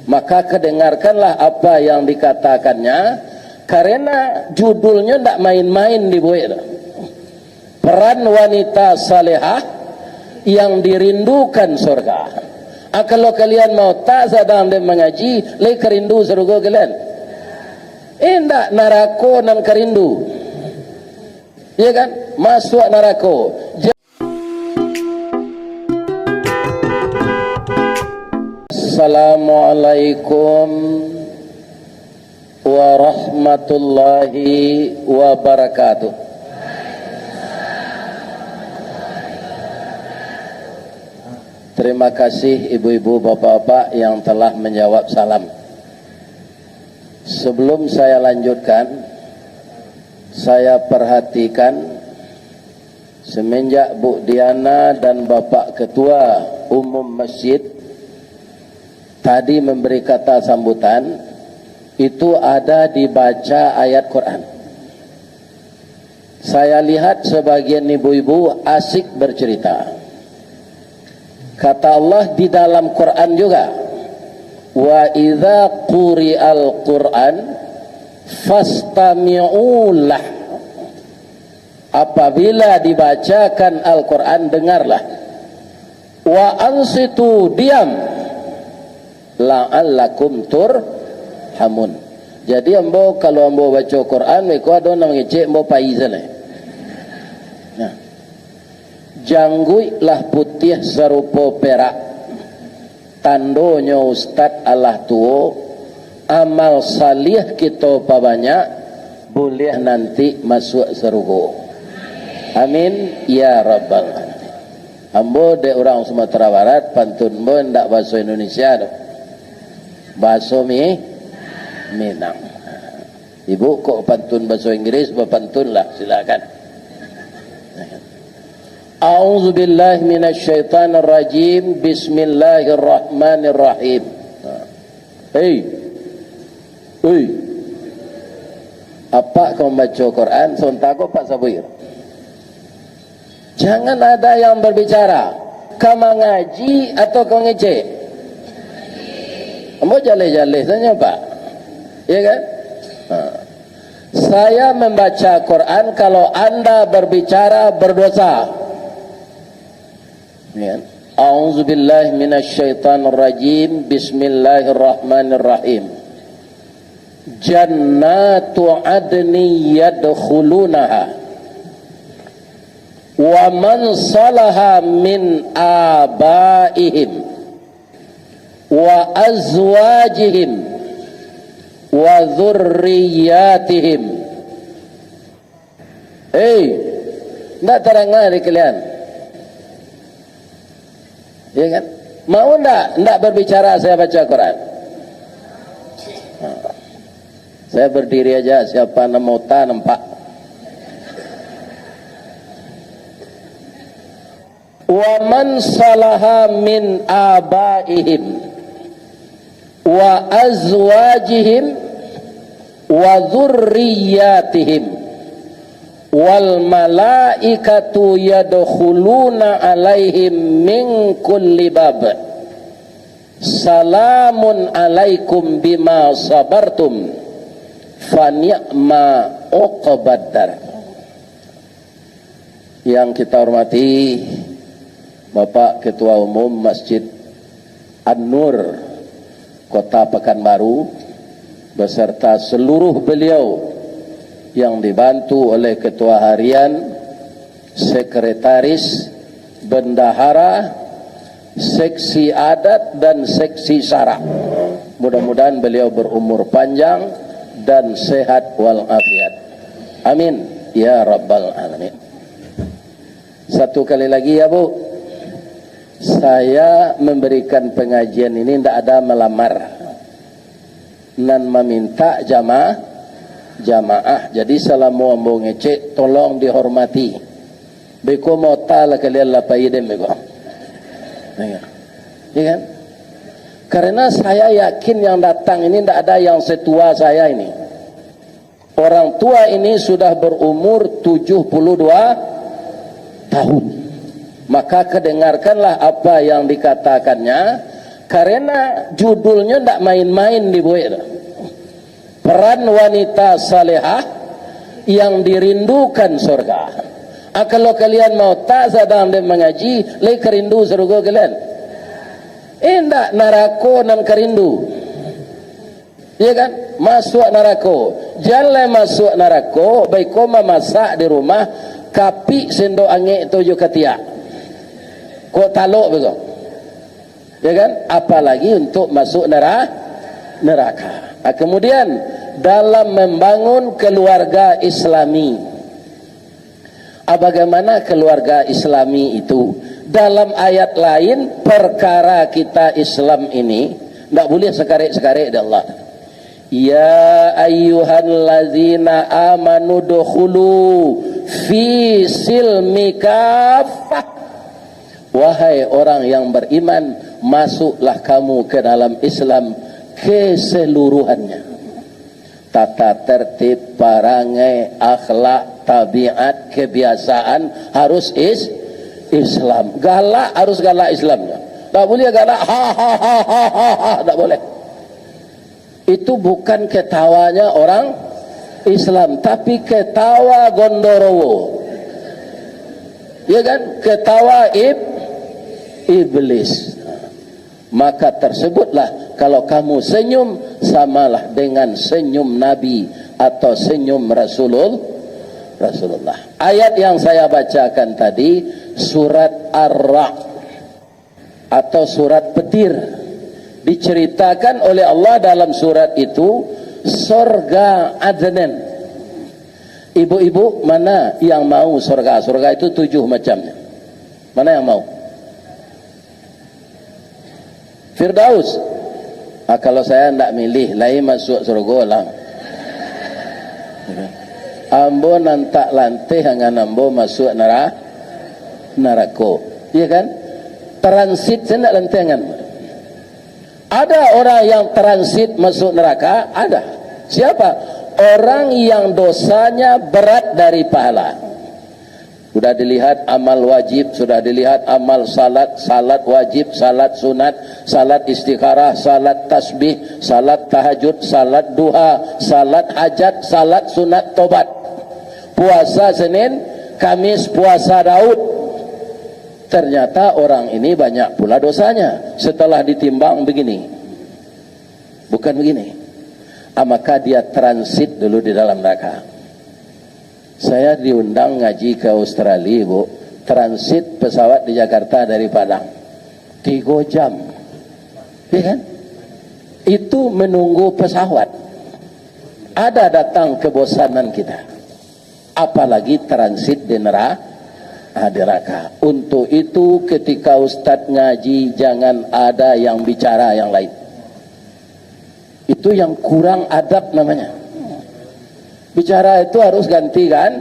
Maka kedengarkanlah apa yang dikatakannya, karena judulnya tidak main-main dibuat. Peran wanita salehah yang dirindukan surga. Kalau kalian mau tak sedang mengaji, lagi kerindu surga kalian. Tidak narako dan kerindu, ya kan? Masuk narako. Assalamualaikum warahmatullahi wabarakatuh. Terima kasih ibu-ibu, bapak-bapak yang telah menjawab salam. Sebelum saya lanjutkan, saya perhatikan semenjak Bu Diana dan Bapak Ketua Umum Masjid tadi memberi kata sambutan, itu ada dibaca ayat Quran. Saya lihat sebagian ibu-ibu asik bercerita. Kata Allah di dalam Quran juga, wa idza quri'al Quran fastami'u lah. Apabila dibacakan Al-Quran, dengarlah. Wa ansitu, diam, la'allakum turhamun. Jadi ambo kalau ambo baca Quran mereka ada nak ngecek ambo paizan. Nah, janggui lah putih serupa perak, tandonya Ustaz Allah tuo, amal salih kita banyak, boleh nanti masuk surga. Amin ya rabbal alamin. Ambo de orang Sumatera Barat, pantun mo ndak bahasa Indonesia do. Bahasa Minang. Ibu kok pantun bahasa Inggris, pantun lah, silakan. A'udzu billahi minasyaitonir rajim. Bismillahirrahmanirrahim. Hei. Apa kau baca Quran sontago Pak Sabuir? Jangan ada yang berbicara. Kamu ngaji atau kau ngecek? Kamu jaleh-jaleh saja Pak, ya kan? Saya membaca Quran, kalau anda berbicara berdosa. Ya. A'udzu billahi minasyaitonir rajim. Bismillahirrahmanirrahim. Jannatu adni yadkhulunaha wa man salaha min abaihim wa azwajihim wa dzurriyyatihim. Ndak terangkan di kalian, ya kan? Mau ndak berbicara saya baca Quran? Saya berdiri aja, siapa mau nampak. Wa man salaha min abaihim wa azwajihim wa dzurriyyatihim wal malaikatu yadkhuluna alaihim min kulli bab salamun alaikum bima sabartum fa ni'ma uqbaddar. Yang kita hormati Bapak Ketua Umum Masjid An-Nur Kota Pekanbaru beserta seluruh beliau yang dibantu oleh Ketua Harian, Sekretaris, Bendahara, Seksi Adat dan Seksi Syara. Mudah-mudahan beliau berumur panjang dan sehat walafiat. Amin ya rabbal alamin. Satu kali lagi ya Bu, saya memberikan pengajian ini tidak ada melamar dan meminta jamaah. Jadi salamu ambo ngecek, tolong dihormati. Beko mau tala kalian lapai dem beko. Ya kan? Karena saya yakin yang datang ini tidak ada yang setua saya ini. Orang tua ini sudah berumur 72 tahun. Maka kedengarkanlah apa yang dikatakannya, Karena judulnya tidak main-main dibuat. Peran wanita salehah yang dirindukan surga. Kalau kalian mau tak sedang mengaji, lagi kerindu surga kalian. Tidak narako dan kerindu. Ya kan? Masuk narako. Jangan masuk narako, baik kau memasak di rumah, kapi sendok angin tujuh ketiak. Kau taluk begitu. Ya kan? Apalagi untuk masuk neraka. Kemudian dalam membangun keluarga Islami. Bagaimana keluarga Islami itu? Dalam ayat lain, perkara kita Islam ini tidak boleh sekarik-sekarik dari Allah. Ya ayyuhallazina amanu dukhulu fi silmi kafah. Wahai orang yang beriman, masuklah kamu ke dalam Islam keseluruhannya. Tata tertib, perangai, akhlak, tabiat, kebiasaan harus Islam. Galak harus galak Islamnya. Tak boleh galak ha ha ha ha ha, tak boleh. Itu bukan ketawanya orang Islam, tapi ketawa Gondorowo. Ya kan? Ketawa iblis. Maka tersebutlah kalau kamu senyum, samalah dengan senyum Nabi atau senyum Rasulullah. Ayat yang saya bacakan tadi surat Ar-Ra'd atau surat petir, diceritakan oleh Allah dalam surat itu surga Adnan. Ibu-ibu mana yang mau surga? Surga itu 7 macamnya. Mana yang mau? Firdaus. Kalau saya tidak milih, lain masuk surga lah. Ambo nantak lantih dengan ambo masuk neraka. Iya kan? Transit saya tidak lantih dengan. Ada orang yang transit masuk neraka? Ada. Siapa? Orang yang dosanya berat dari pahala. Sudah dilihat amal wajib, sudah dilihat amal salat, salat wajib, salat sunat, salat istikharah, salat tasbih, salat tahajud, salat duha, salat hajat, salat sunat tobat. Puasa Senin, Kamis puasa Daud. Ternyata orang ini banyak pula dosanya. Setelah ditimbang begini. Bukan begini. Maka dia transit dulu di dalam neraka. Saya diundang ngaji ke Australia, Bu. Transit pesawat di Jakarta dari Padang 3 jam. Ya kan? Itu menunggu pesawat. Ada datang kebosanan kita. Apalagi transit di neraka. Untuk itu ketika Ustadz ngaji, jangan ada yang bicara yang lain. Itu yang kurang adab namanya. Bicara itu harus gantian.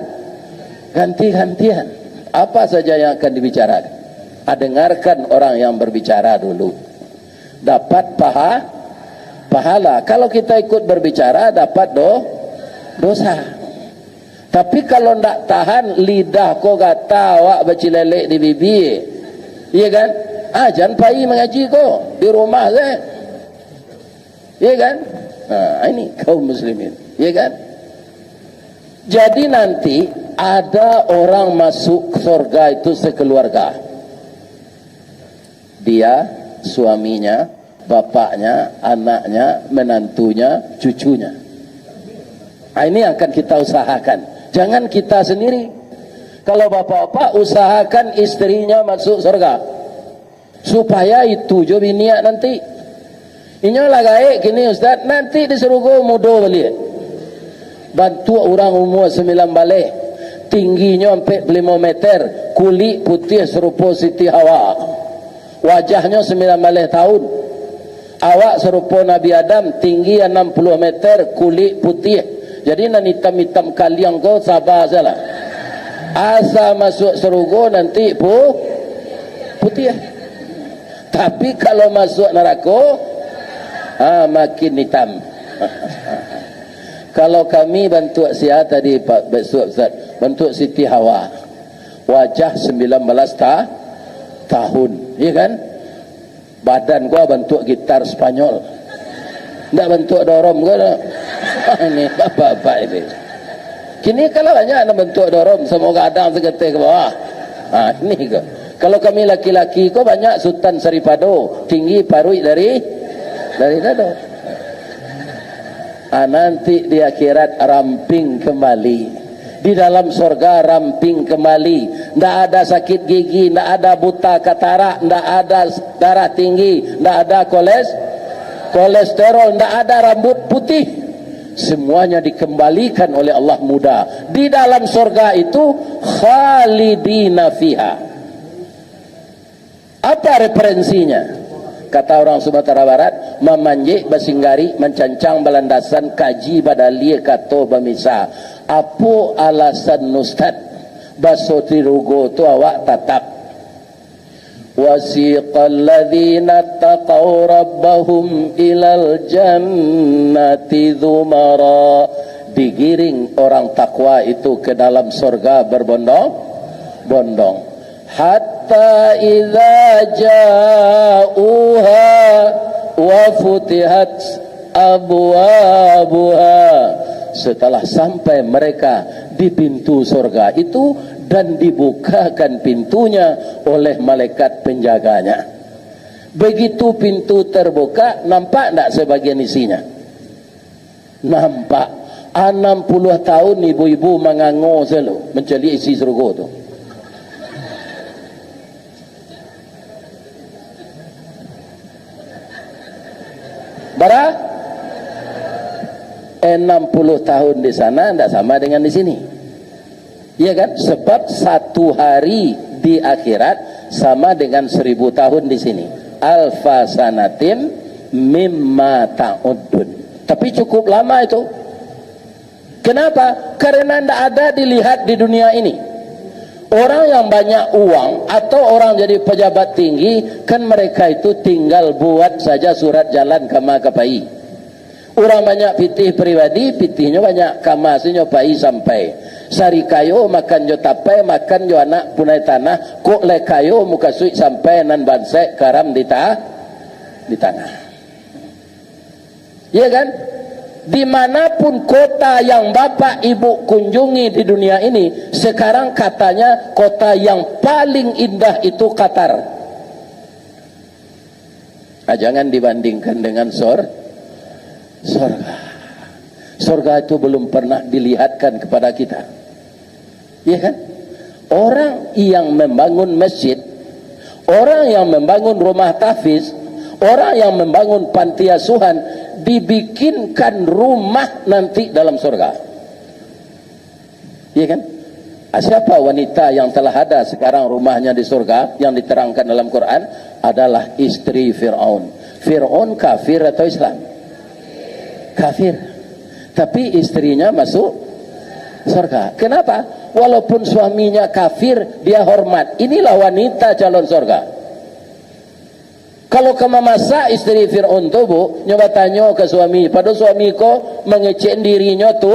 Apa saja yang akan dibicarakan, dengarkan orang yang berbicara dulu, dapat pahala. Kalau kita ikut berbicara dapat dosa. Tapi kalau tidak tahan, lidah kau kata awak bercilelek di bibir, iya kan? Jangan pergi mengaji kau di rumah saya, iya kan? Ini kaum muslimin, iya kan? Jadi nanti ada orang masuk surga itu sekeluarga. Dia, suaminya, bapaknya, anaknya, menantunya, cucunya. Ini akan kita usahakan. Jangan kita sendiri. Kalau bapak-bapak usahakan istrinya masuk surga, supaya itu jo biniak nanti. Inyo lagai kini Ustaz, nanti disuruh go mudo balik. Bantu orang umur 9 balik, tingginya sampai 5 meter, kulit putih serupa Siti Hawa, wajahnya 9 balik tahun. Awak serupa Nabi Adam, tinggi 60 meter, kulit putih. Jadi nan hitam-hitam kaliang kau sabar salah. Asa masuk surga nanti putih. Tapi kalau masuk neraka makin hitam. Kalau kami bantu siapa tadi Pak Ustaz, bantu Siti Hawa, wajah 19 tahun, ya kan? badan gua bentuk gitar Spanyol, ndak bentuk dorom gua. Ini bapak-bapak ini. Kini kalau banyak nak bentuk dorom, semoga adang segetik ke bawah. Ini ke. Kalau kami laki-laki kok banyak Sultan Saripado, tinggi parui dari dado. Nanti di akhirat ramping kembali, di dalam surga ramping kembali, ndak ada sakit gigi, ndak ada buta katarak, ndak ada darah tinggi, ndak ada kolesterol, ndak ada rambut putih. Semuanya dikembalikan oleh Allah muda. Di dalam surga itu khalidina fiha. Apa referensinya? Kata orang Sumatera Barat, memanjik basinggari mencancang balandasan kaji badalie kato bamisa. Apa alasan Ustad baso tirugo tu awak tatap? Wasiqal ladzina taqaw rabbahum ilal jannati dzumara. Digiring orang takwa itu ke dalam surga berbondong-bondong. Hatta idza ja'uha wa futihat abwabuha. Setelah sampai mereka di pintu surga itu dan dibukakan pintunya oleh malaikat penjaganya. Begitu pintu terbuka, nampak tak sebagian isinya? Nampak. 60 tahun ibu-ibu mengango selalu mencari isi surga itu. Bara 60 tahun di sana tidak sama dengan di sini. Iya kan? Sebab satu hari di akhirat sama dengan 1000 tahun di sini. Alfa sanatin mimma ta'udun. Tapi cukup lama itu. Kenapa? Karena tidak ada dilihat di dunia ini. Orang yang banyak uang atau orang jadi pejabat tinggi, kan mereka itu tinggal buat saja surat jalan kama kapai. Orang banyak pitih pribadi, pitihnya banyak kama sinyopai sampai. Sari kayo makan jo tapai, makan jo anak punai tanah, kok le kayo muka suik sampai nan bansek karam di tanah. Iya kan? Dimanapun kota yang bapak ibu kunjungi di dunia ini, sekarang katanya kota yang paling indah itu Qatar. Jangan dibandingkan dengan surga. Surga itu belum pernah dilihatkan kepada kita. Ya kan? Orang yang membangun masjid, orang yang membangun rumah tahfiz, orang yang membangun panti asuhan, dibikinkan rumah nanti dalam surga. Ya kan? Siapa wanita yang telah ada sekarang rumahnya di surga yang diterangkan dalam Quran? Adalah istri Fir'aun. Fir'aun kafir atau Islam? Kafir. Tapi istrinya masuk surga. Kenapa? Walaupun suaminya kafir, dia hormat. Inilah wanita calon surga. Kalau kamu masak istri Fir'aun tu bu, nyoba tanya ke suami, pada suami ko mengecek dirinya tu,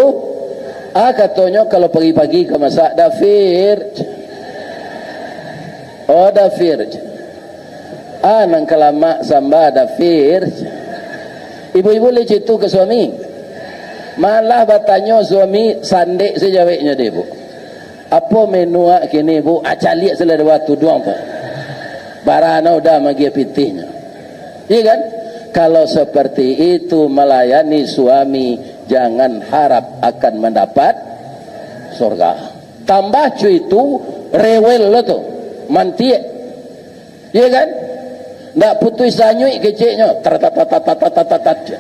katanya kalau pagi-pagi ke masak dafir, dafir, nang kelama samba dafir, ibu-ibu lecet tu ke suami, malah bertanya suami sandek sejawabnya deh bu, apa menu kini bu, calik selada waktu doang tu. Barana udah magi pitihnya. Iya kan? Kalau seperti itu melayani suami, jangan harap akan mendapat surga. Tambah cuy itu rewel lo tuh, mantie. Iya kan? Ndak putus sanyui keceknya. Tatatatatatatat.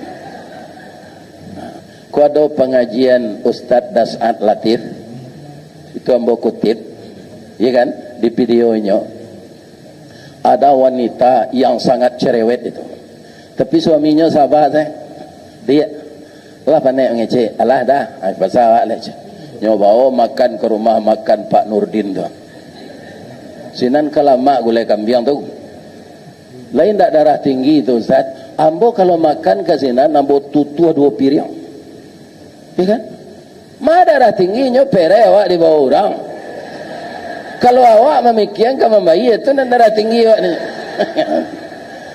Kuado pengajian Ustadz Das'ad Latif, itu ambo kutip, iya kan? Di videonya. Ada wanita yang sangat cerewet itu, tapi suaminya sabar dia lah pandai ngece, alah dah bahasa awak leh nyoba makan ke rumah makan Pak Nurdin tu sinan kelama gulai kambing tu lain tak darah tinggi tu Ustaz. Ambo kalau makan ke sinan ambo tutua 2 piring, ya kan? Ma darah tingginya pere awak di bawah orang. Kalau awak memikirkan kamu bayi itu dan darah tinggi awak ni.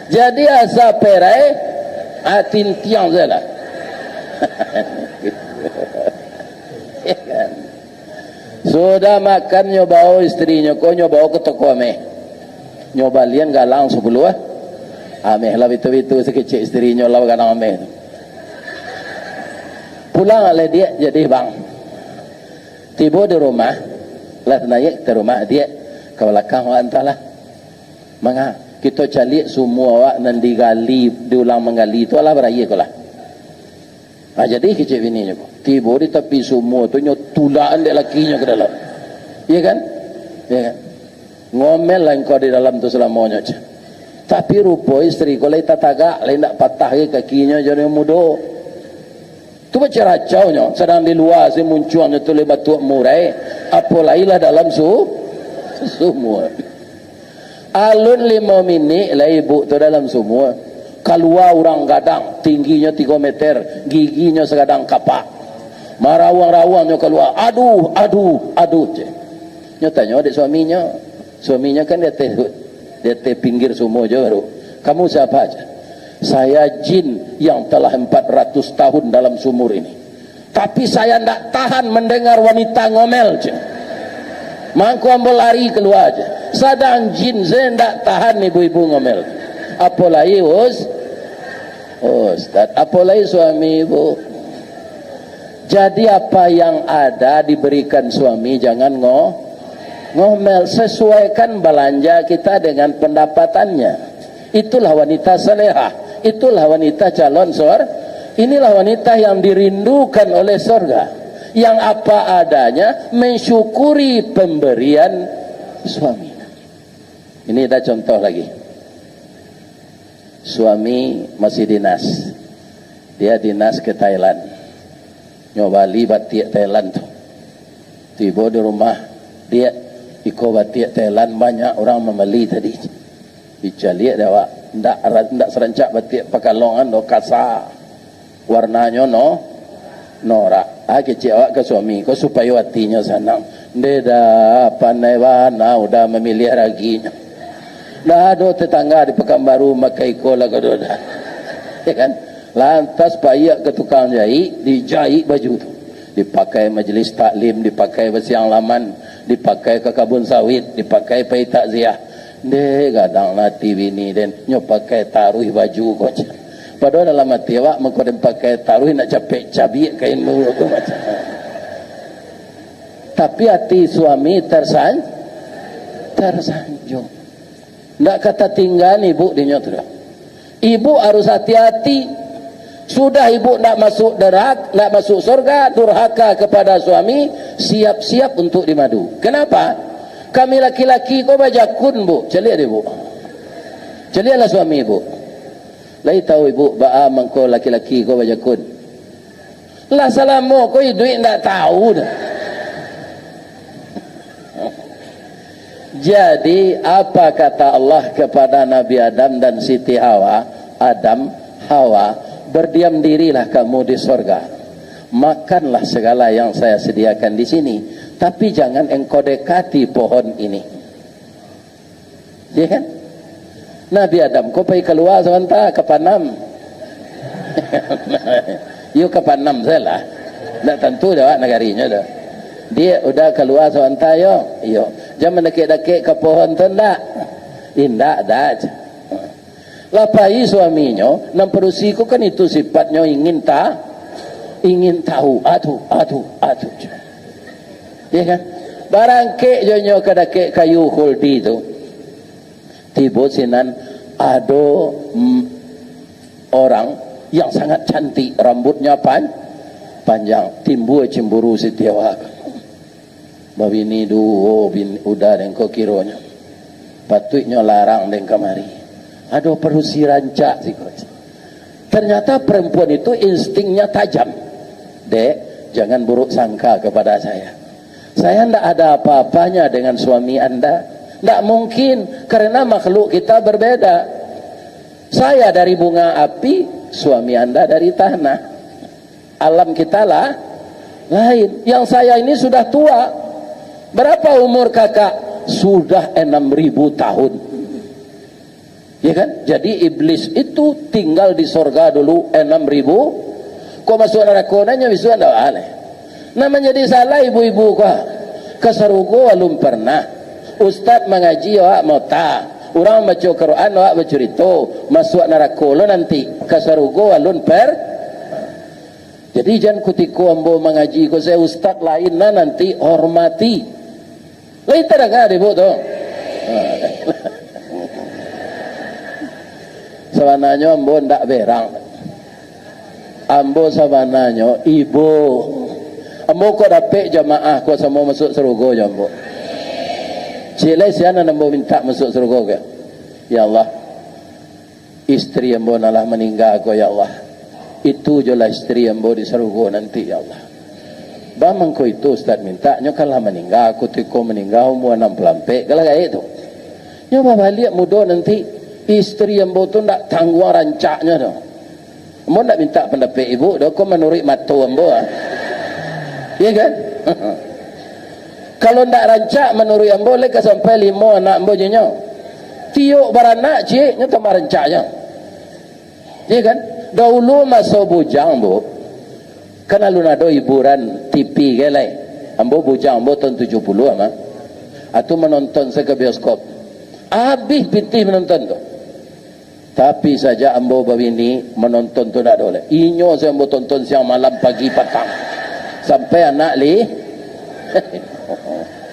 Jadi asa perai atin tiang salah. Ya kan? Sudah makan nyobao istrinya ko nyobao ke toko ameh. Nyoba lian galang 10 ameh lah itu sekecil istrinya lah galang ameh. Pulang oleh dia jadi bang. Tiba di rumah lah naik ke rumah dia ke belakang wa antalah. Manga kita cari semua awak nan digali diulang menggali itu lah beraya ko lah. Jadi kecil bininya ko. Tiba di tepi semua tu tulaan dia lakinya ke dalam. Iya kan? Iya kan? Ngomel lah engkau di dalam tu selamanya. Tapi rupa isteri ko lain tataga, lain tak patah kakinya jadi muda. Tu macam racau nya. Sedang di luar si munculnya tu lebat tuak murai. Apalailah dalam semua. Alun 5 minit lah ibu tu dalam semua. Keluar orang gadang, tingginya 3 meter, giginya segadang kapak. Marawang-rawangnya keluar, aduh. Nya tanya adik suaminya kan dia teh pinggir semua je baru. Kamu siapa aja? Saya jin yang telah 400 tahun dalam sumur ini. Tapi saya tidak tahan mendengar wanita ngomel je. Mangku ambil lari keluar aja. Sadang jin saya tidak tahan ibu-ibu ngomel. Apalagi Ustaz, apalagi suami ibu. Jadi apa yang ada diberikan suami jangan ngomel. Sesuaikan belanja kita dengan pendapatannya. Itulah wanita salehah. Itulah wanita calon surga. Inilah wanita yang dirindukan oleh surga. Yang apa adanya mensyukuri pemberian suami. Ini ada contoh lagi. Suami masih dinas. Dia dinas ke Thailand. Nyoba libat tiak Thailand tu. Tiba di rumah dia iko batiak Thailand banyak orang membeli tadi. Dicaliak dia wak ndak serencak batiak pakalongan do kasar. Warnanya norak. Kecik awak ke suami ko supaya hatinya senang. Dia dah pandai warna udah memilih raginya. Dah ada tetangga di Pekanbaru makai kola gadoda. Ya kan? Lantas payak ke tukang jahit, dijahit baju tu. Dipakai majlis taklim, dipakai bersiang laman, dipakai ke kabun sawit, dipakai pai takziah. Dia gadang nanti bini dan nyopakai taruh baju kau. Padahal dalam hati awak mengkodem pakai taruh nak capek cabik kain mulut tu macam. Tapi hati suami tersanjung. Tak kata tinggal ibu dinya tu dah. Ibu harus hati-hati. Sudah ibu nak masuk neraka, nak masuk surga, durhaka kepada suami, siap-siap untuk dimadu. Kenapa? Kami laki-laki kau baca kun bu, celik dia bu. Celiklah suami ibu. Lai tahu ibu ba'a mangko laki-laki kau baca kun. Lah salamu kau duit tak tahu dah. Jadi apa kata Allah kepada Nabi Adam dan Siti Hawa? Hawa, berdiam dirilah kamu di surga. Makanlah segala yang saya sediakan di sini, tapi jangan engkau dekati pohon ini. Ya kan? Nabi Adam, kau pergi keluar sebentar ke Panam. You ke Panam salah. Tak tentu dah negarinya dah. Dia udah keluar sebentar yo. Jangan mendekik-dekik ke pohon tu ndak. Indak dah. Lapai suaminya, nam perusiku kan itu sifatnya ingin tahu. Aduh. Ya kan? Barang kek jonyo kedekik kayu holdi tu. Tiba sinan ada orang yang sangat cantik, rambutnya panjang, timbul cemburu setiawak. Babini udah dengko kironya. Patutnya larang deng kamari. Ada perusi rancak sih coach. Ternyata perempuan itu instingnya tajam. Dek, jangan buruk sangka kepada saya. Saya tidak ada apa-apanya dengan suami anda. Tidak mungkin, karena makhluk kita berbeda. Saya dari bunga api, suami anda dari tanah. Alam kita lah lain. Yang saya ini sudah tua. Berapa umur kakak? Sudah 6.000 tahun. Ya kan? Jadi iblis itu tinggal di sorga dulu 6.000. Kau masuk neraka nanya bisu anda aleh. Namanya jadi salah ibu-ibu kau. Kesarugo alum pernah. Ustaz mengaji awak mau tak. Orang baca Quran awak bercerita. Masuk neraka lo nanti. Kesarugo alun per. Jadi jangan kutiku ambo mengaji kau saya ustaz lain nanti hormati. Lain tak ada ibu tu. Sabananya ambo ndak berang. Ambo sabananya ibu. Ambo ko dapat jamaah ko sama masuk surga je ambo. Cilai siana ambo minta masuk surga ke? Ya Allah. Istri ambo nalah meninggal ko ya Allah. Itu je lah istri ambo di surga nanti ya Allah. Bamang ko itu ustaz minta nyo kalah meninggal aku tiko meninggal umur 60 kalau kayak itu. Nyo balik muda nanti istri yang tu nak tangguh rancaknya tu. Ambo nak minta pendapat ibu, dah kau menurut matu ambo. Ya kan? Kalau nak rancak menurut ambo lek sampai 5 anak ambo jenyo. Tiuk baranak cik nya tambah rancaknya. Ya kan? Dahulu masa bujang ambo. Kan alun ada hiburan TV gelai. Ambo bujang ambo tahun 70 ama. Atu menonton ke bioskop. Habis pitih menonton tu. Tapi saja ambo bawini menonton tu tak boleh. Inyo saya ambo tonton siang malam pagi petang. Sampai anak li.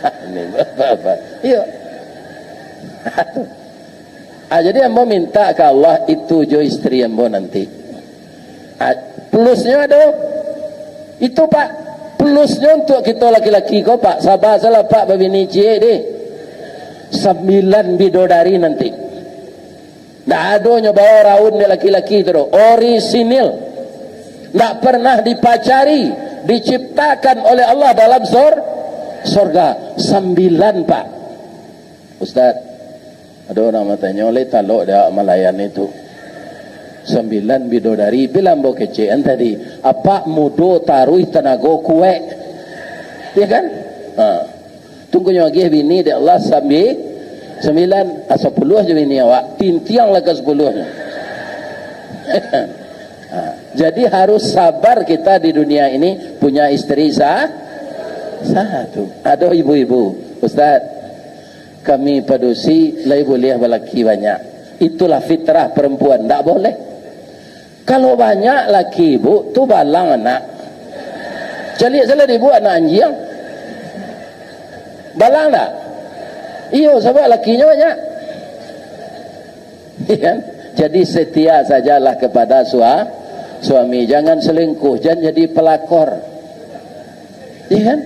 Ini apa? Iya. Jadi ambo minta ke Allah itu jo istri ambo nanti. Plusnya ada. Itu Pak. Plusnya untuk kita laki-laki kau Pak. Sabar salah Pak bawini cik deh. 9 bidodari nanti. Tak ada bawa raun ni laki-laki tu. Orisinil. Tak pernah dipacari. Diciptakan oleh Allah dalam surga. 9 Pak. Ustaz. Ada orang matanya oleh taluk dia Malayan itu. 9 bidodari. Bilang bawa kecian tadi. Apa mudo taruh tenaga kuek. Ya kan? Tunggunya lagi bini dia Allah sambil 9 10 je bini awak tintiang lah ke 10 jadi harus sabar kita di dunia ini punya istri satu. Ada ibu-ibu Ustaz kami padusi lai boleh laki banyak, itulah fitrah perempuan, tak boleh. Kalau banyak laki ibu tu balang anak calik salah ibu anak anjing balang tak? Iyo sebab lakinya banyak. Ya, jadi setia sajalah kepada suami, jangan selingkuh, jangan jadi pelakor. Ya kan?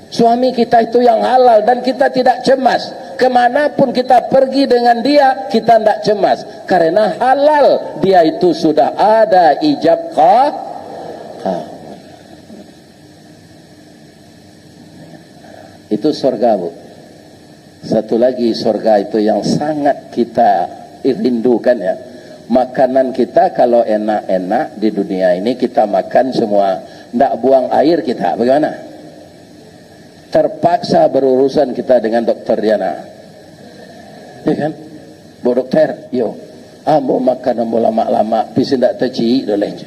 Suami kita itu yang halal dan kita tidak cemas. Kemanapun kita pergi dengan dia, kita tidak cemas karena halal dia itu sudah ada ijab itu surga bu. Satu lagi surga itu yang sangat kita rindukan ya. Makanan kita kalau enak-enak di dunia ini kita makan semua, tidak buang air kita. Bagaimana? Terpaksa berurusan kita dengan dokter Diana. Ya kan? Bu dokter, yo, ambo makan ambo lama-lama, bisa tidak terci doleh.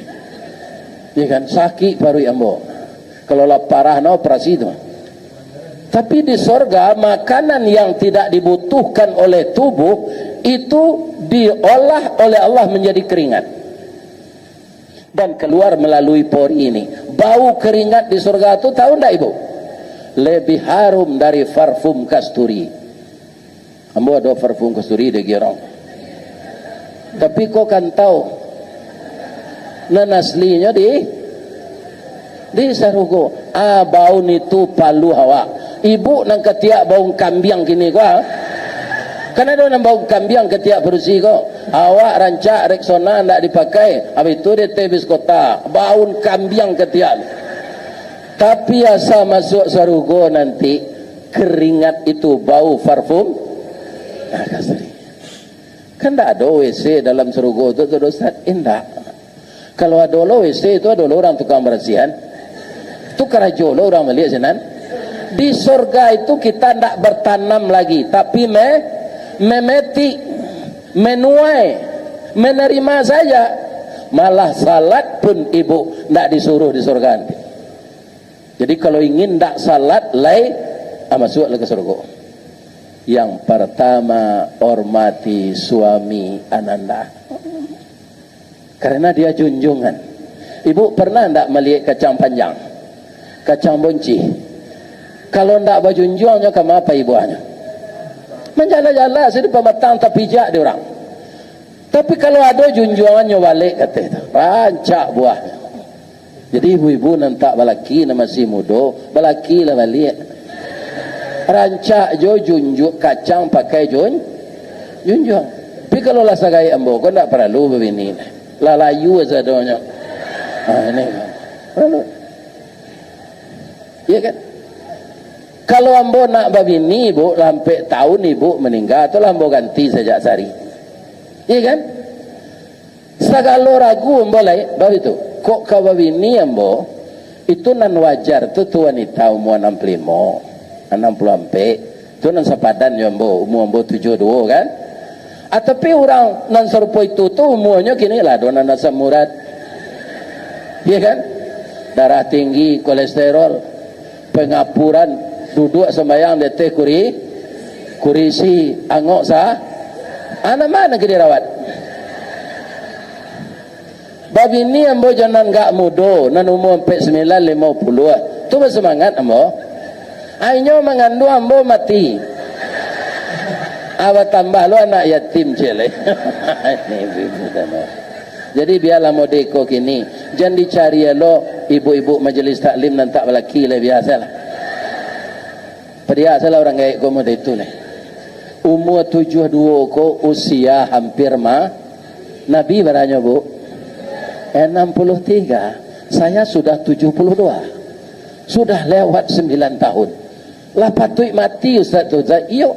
Ya kan? Sakit baru ambo. Kalau parah no operasi itu. Tapi di sorga makanan yang tidak dibutuhkan oleh tubuh itu diolah oleh Allah menjadi keringat dan keluar melalui pori ini. Bau keringat di sorga itu tahu tidak ibu? Lebih harum dari parfum kasturi. Ambo ada parfum kasturi di Girong. Tapi kau kan tahu nan aslinya di sarugo. Bau itu palu hawa. Ibu nang ketiak bau kambing kini kau. Karena ada nang bau kambing ketiak bersih kau. Awak rancak Rexona ndak dipakai. Habis itu dia tebis kota. Bau kambing ketiak. Tapi asa masuk sarugo nanti keringat itu bau parfum. Kan tak ada WC dalam sarugo itu Ustaz. Indah. Kalau ada WC itu ada orang tukang bersihan. Itu karajo orang melihat senan. Di surga itu kita tidak bertanam lagi tapi memeti menuai, menerima saja. Malah salat pun ibu tidak disuruh di surga nanti. Jadi kalau ingin tidak salat, masuklah ke surga. Yang pertama, hormati suami Ananda, karena dia junjungan. Ibu pernah tidak melihat kacang panjang, kacang bonci? Kalau tidak berjunjungnya, kamu apa ibunya? Menjala-jala sini pematang tak pijak dia orang. Tapi kalau ada junjungannya balik, kata itu rancak buahnya. Jadi ibu-ibu nantak balaki nama si mudo, balaki lah balik. Rancak jo junjuk kacang pakai junjung. Tapi kalau lah sagai ambo, kau tak perlu begini. Lalayu aja doanya. Ini perlu. Iya kan? Kalau ambo nak begini ibu, sampai tahun ibu meninggal, atau ambo ganti sejak sehari. Iya kan? Segala ragu ambo lain, baru itu. Kok kau begini ambo? Itu nan wajar tu wanita umur 65, 64. Itu nan sepadan ya ambo, umur ambo 72 kan? Tapi orang nan serupa itu tu umurnya kini lah donan asam urat. Iya kan? Darah tinggi, kolesterol, pengapuran, duduk sembahyang deteh kurisi, angok sah. Anak mana ke dirawat? Bab ini ambo jangan gak mudo, nan umur 49-50. Tu bersemangat ambo. Ainyo mengandung ambo mati. Awak tambah lo anak yatim cele. Jadi biarlah modeko kini. Jangan dicari lo ibu-ibu majelis taklim nan tak lelaki lah biasalah. Biasalah orang kayak komo itu lah. Umur 72 ko usia hampir Nabi beranya bu 63, saya sudah 72, sudah lewat 9 tahun. Lah patut mati Ustaz tu. Iyo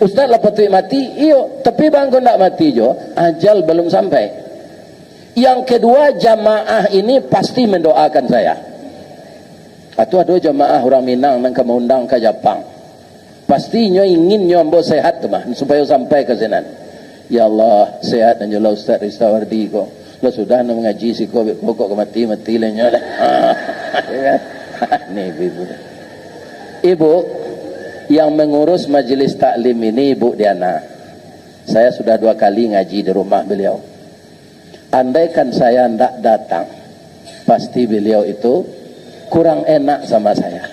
Ustaz lah patut mati, iyo. Tapi bang kau nak mati jo, ajal belum sampai. Yang kedua, jamaah ini pasti mendoakan saya. Atau ada jamaah orang Minang yang keundang ke Jepang, pastinya ingin nyombo sehat tu mah supaya sampai ke sana. Ya Allah, sehat dan jalla Ustaz Ristawardi ko. Lo sudah nak mengaji si ko kok mati lenya lah. Ni ibu. Ibu yang mengurus majelis taklim ini Ibu Diana. Saya sudah 2 kali ngaji di rumah beliau. Andaikan saya tidak datang, pasti beliau itu kurang enak sama saya.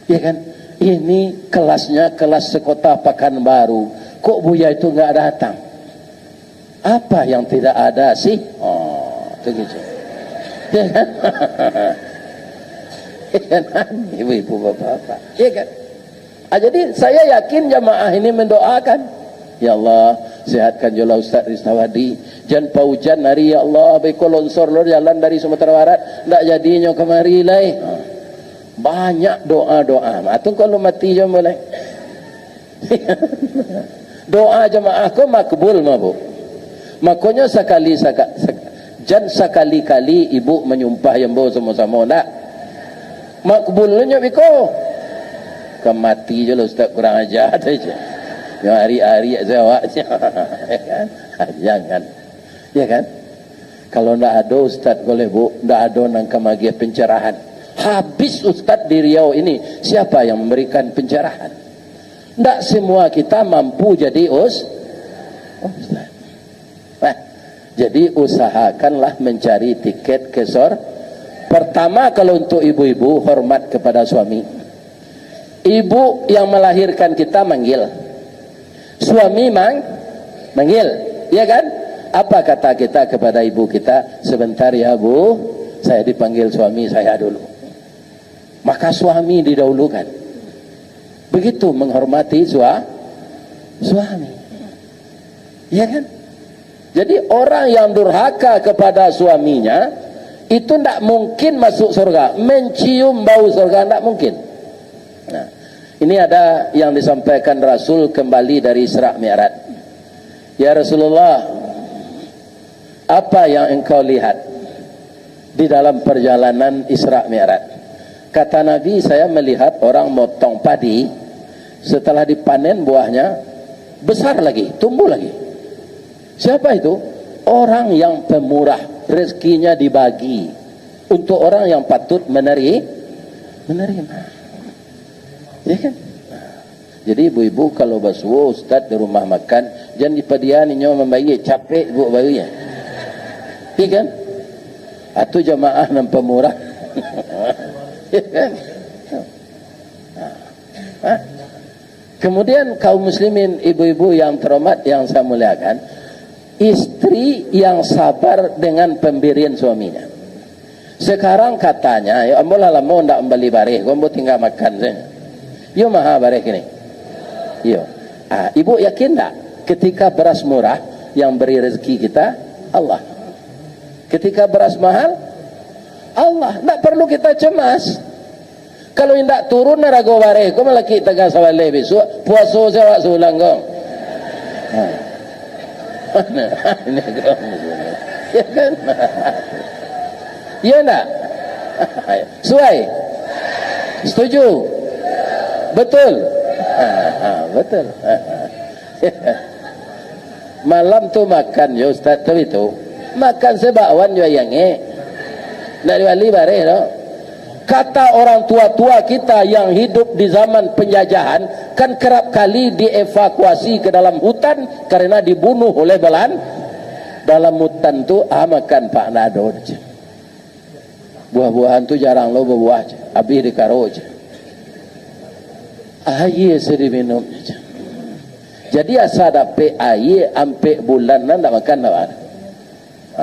Ya kan? Ini kelasnya kelas sekota Pekanbaru, kok Buya itu nggak datang? Apa yang tidak ada sih? Oh, itu gitu. Ya kan? Ibu-ibu bapak-bapak, ya kan? Jadi saya yakin jamaah ini mendoakan, ya Allah sehatkan jalla Ustaz Rizawadi, jangan paujan hari ya Allah beko longsor lor jalan dari Sumatera Barat ndak jadinya kemari lai. Banyak doa-doa. Atau kalau mati je boleh. Doa jemaah ko makbul mabuk. Makanya sekali-kali ibu menyumpah yang bawa sama-sama nak. Makbulnya biko. Kemati je lah Ustaz, kurang ajar saja. Yang hari-hari jawab. Jangan. Ya kan? Kalau ndak ada Ustaz boleh bu, ndak ada nang kemagia pencerahan. Habis Ustaz di Riau ini, siapa yang memberikan pencerahan? Tidak semua kita mampu jadi Ustaz. Jadi usahakanlah mencari tiket ke SOR. Pertama, kalau untuk ibu-ibu, hormat kepada suami. Ibu yang melahirkan kita manggil, suami manggil, ya kan? Apa kata kita kepada ibu kita? Sebentar ya bu, saya dipanggil suami saya dulu. Maka suami didahulukan. Begitu menghormati suami. Ya kan? Jadi orang yang durhaka kepada suaminya itu tidak mungkin masuk surga. Mencium bau surga tidak mungkin. Nah, ini ada yang disampaikan Rasul kembali dari Isra Mi'raj. Ya Rasulullah, apa yang engkau lihat di dalam perjalanan Isra Mi'raj? Kata Nabi, saya melihat orang motong padi, setelah dipanen buahnya besar lagi, tumbuh lagi. Siapa itu? Orang yang pemurah, rezekinya dibagi untuk orang yang patut menerima. Ya kan? Jadi ibu-ibu kalau basuh ustaz di rumah makan, jangan dipadiani nyawa membayi, capek ibu bayinya. Iya kan? Atau jamaah nan pemurah. Ya kan? Kemudian kaum muslimin, ibu-ibu yang terhormat yang saya muliakan, istri yang sabar dengan pemberian suaminya. Sekarang katanya, ya ambo lah mau ndak kembali bareh, ambo tinggal makan saja. Yo maha bareh ini. Yo. Ibu yakin tak ketika beras murah yang beri rezeki kita Allah. Ketika beras mahal Allah, tak perlu kita cemas. Kalau tidak turun narago bareh, kau malah kita gak sawale besok puasa saya sulang kau. Mana? Ini kau ya kan? Iya enggak? Suai? Setuju? Betul? Betul. Malam tu makan ya Ustaz tu itu. Makan sebakwan juga yang nak diwali bareh no? Kata orang tua-tua kita yang hidup di zaman penjajahan kan kerap kali dievakuasi ke dalam hutan karena dibunuh oleh Belan. Dalam hutan tu makan Pak Nado aja. Buah-buahan tu jarang lo berbuah aja. Habis di karo aja. Air sedih minum aja. Jadi asal dapat air ampe bulanan tak makan tak ada.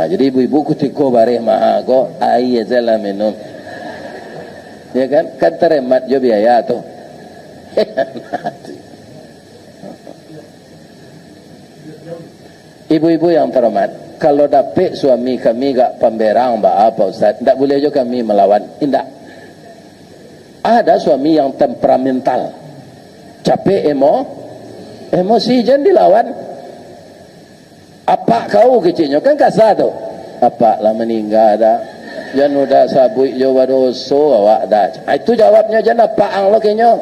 Jadi ibu-ibu kutiko bareh maha ko air saja minum. Ya kan? Kan teremat jo biaya tu. Ibu-ibu yang terhormat, kalau dapat suami kami gak pemberang apa Ustaz, tak boleh juga kami melawan. Tidak. Ada suami yang temperamental, capek emosi jangan dilawan. Apa kau kecilnya kan kasar tu. Apa lah meninggal dah. Jangan udah sabui jawa doso awak dah. Itu jawabnya jangan apa ang lo kenyo.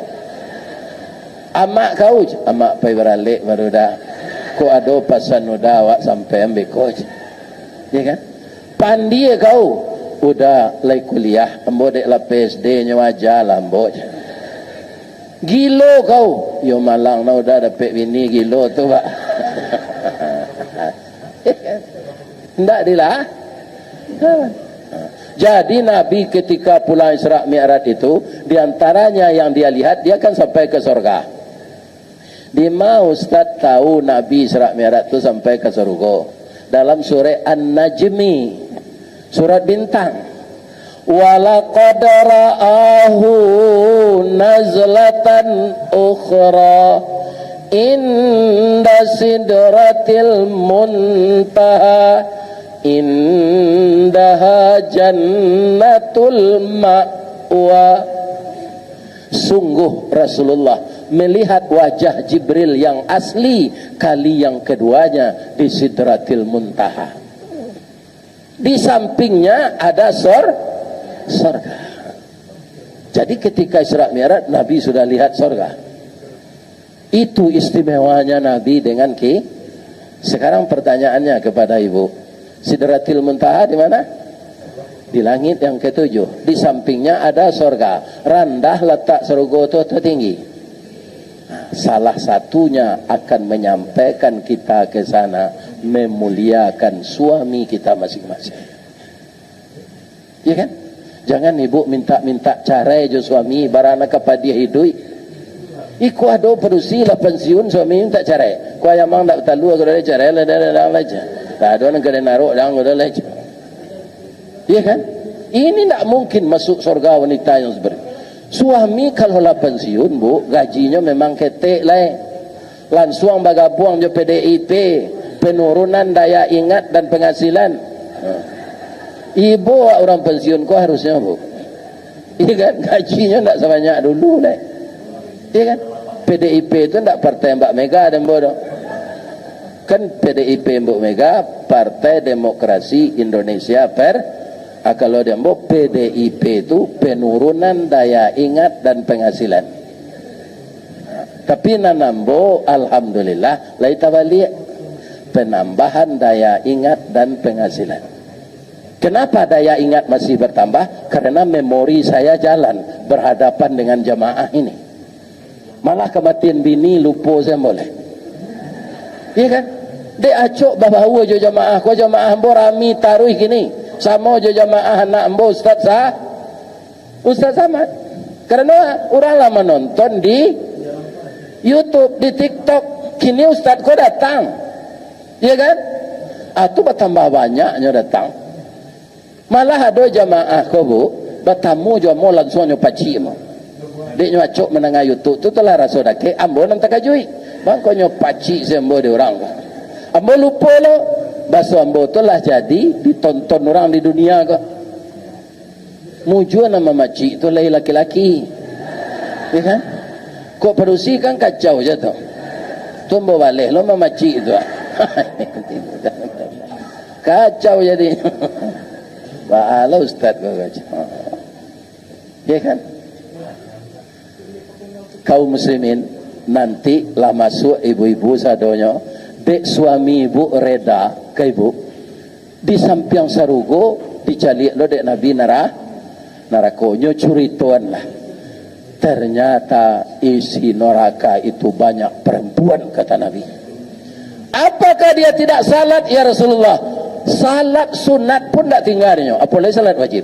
Amak kau, amak pai beralik baru dah. Ko ado pasan udah awak sampai ambil coach. Ya kan? Pandi kau udah lagi kuliah, ambo dek lah PSD nya wajah lah ambo. Gilo kau, yo malang na udah dapat bini gilo tu pak. Ndak dilah. Jadi Nabi ketika pulang Isra Mi'raj itu, diantaranya yang dia lihat, dia kan sampai ke surga. Di mau Ustaz tahu Nabi Isra Mi'raj itu sampai ke surga. Dalam surah An-Najmi, surat bintang. Walaqad ra'ahu nazlatan ukhra inda sidratil muntaha indaha jannatul ma'wa. Sungguh Rasulullah melihat wajah Jibril yang asli kali yang keduanya di Sidratil Muntaha. Di sampingnya ada sorga. Jadi ketika Isra Mi'raj Nabi sudah lihat sorga. Itu istimewanya Nabi dengan sekarang pertanyaannya kepada ibu, Sidratil Muntaha di mana? Di langit yang ketujuh. Di sampingnya ada sorga. Rendah letak surga itu tertinggi. Nah, salah satunya akan menyampaikan kita ke sana, memuliakan suami kita masing-masing. Ya kan? Jangan ibu minta-minta carai jo suami barana kepada dia hidup. Iku ada perusi lah pensiun suami minta carai. Ku ayamang tak talu aku dah carai lah dah aja. Tak ada orang kena naruh dah aku dah aja. Iya kan? Ini tak mungkin masuk surga wanita yang seperti itu. Suami kalau lah pensiun bu, gajinya memang ketek lah. Langsung bagabuang jo PDIP, penurunan daya ingat dan penghasilan. Ibu orang pensiun kok harusnya bu. Iya kan? Gajinya tak sebanyak dulu lah. Iya kan? PDIP itu tak partai Mbak Mega dan bodoh. Kan PDIP Mbak Mega Partai Demokrasi Indonesia kalau dia mau PDIP itu penurunan daya ingat dan penghasilan. Tapi nanambo alhamdulillah laita balik penambahan daya ingat dan penghasilan. Kenapa daya ingat masih bertambah? Karena memori saya jalan berhadapan dengan jamaah ini. Malah kematian bini lupa saya boleh. Iya kan? Dek acok bahawa jo jamaah ko jamaah ambo rami taruh gini. Sama jo jamaah anak ambo Ustaz Samad. Karena orang lama nonton di YouTube, di TikTok. Kini Ustaz ko datang. Iya kan? Itu bertambah banyaknya datang. Malah ada jamaah ko bu bertamu jo mo langsung nyo paci mo. Dek nyo acok menengah YouTube tu telah rasa dake ambo nam takajui. Bang ko nyo paci sembo de orang. Ambo lupa lo bahasa ambo tu lah jadi ditonton orang di dunia ko. Muju nama makcik tu lain laki-laki. Ya kan? Kok perusi kan kacau je tu. Tu ambo balik lo sama makcik tu. Kacau jadi. Bahala Ustaz ko kacau. Ya kan? Kaum muslimin nanti lah masuk ibu-ibu sadonyo. Dek suami ibu reda ke ibu di samping sarugo dicalik lo dek Nabi narakonyo curituan lah. Ternyata isi neraka itu banyak perempuan kata Nabi. Apakah dia tidak salat ya Rasulullah? Salat sunat pun tak tinggalnya, apalagi salat wajib.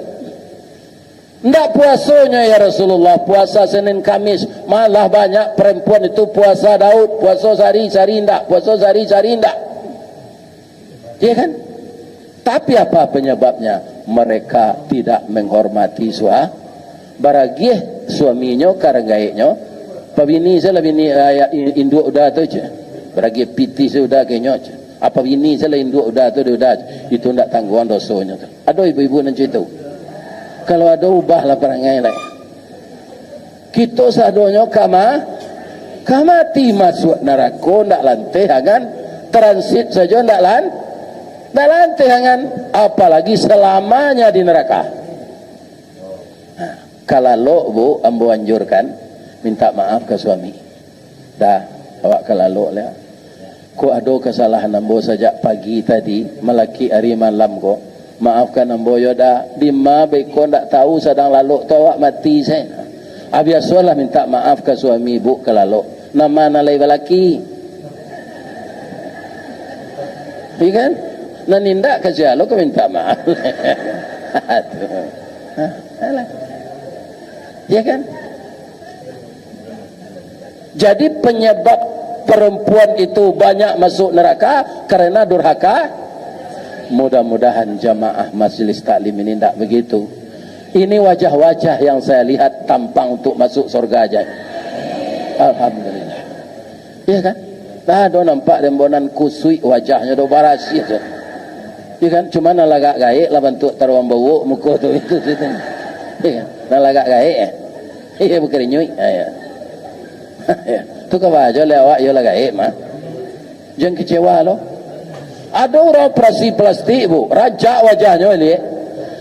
Ndak puasanya ya Rasulullah, puasa Senin Kamis, malah banyak perempuan itu puasa Daud, puasa sehari-hari ndak, puasa sehari-hari ndak. Iya kan? Tapi apa penyebabnya? Mereka tidak menghormati baragih suaminya karenggaiknya. Pabini saya bini induk udah tu je. Baragih piti sudah kenya je. Apa bini saya induk udah tu dia udah. Itu ndak tanggungan dosanya tu. Ada ibu-ibu nanti itu. Kalau ada ubahlah perangai lah. Kita sadonya kamati masuk neraka ndak lantai kan? Transit saja ndak lantai kan? Apalagi selamanya di neraka. Nah, kalau lo bu ambo anjurkan minta maaf ke suami. Dah awak kalau lo lah. Ko ada kesalahan ambo sejak pagi tadi melaki hari malam ko. Maafkan ambo yoda bima beko ndak tahu sedang lalu tu awak mati saya. Biasalah minta maaf ke suami ibu ke lalu. Nama nalai lelaki. Iya kan? Nanindak ke jalo ke minta maaf. Iya kan? Jadi penyebab perempuan itu banyak masuk neraka karena durhaka. Mudah-mudahan jamaah majelis taklim ini tidak begitu. Ini wajah-wajah yang saya lihat tampang untuk masuk surga aja. Alhamdulillah. Iya kan? Dah do nampak rembonan kusui wajahnya do barasi tu. Iya kan? Cuma nalagak gaik lah bentuk taruhan bau muka tu itu. Iya kan? Nalagak gaik Iya berkerinyui. Iya. Tu kau baca lewat yo lagaik mah. Jangan kecewa lo. Ada orang operasi plastik bu, rajak wajahnya ni.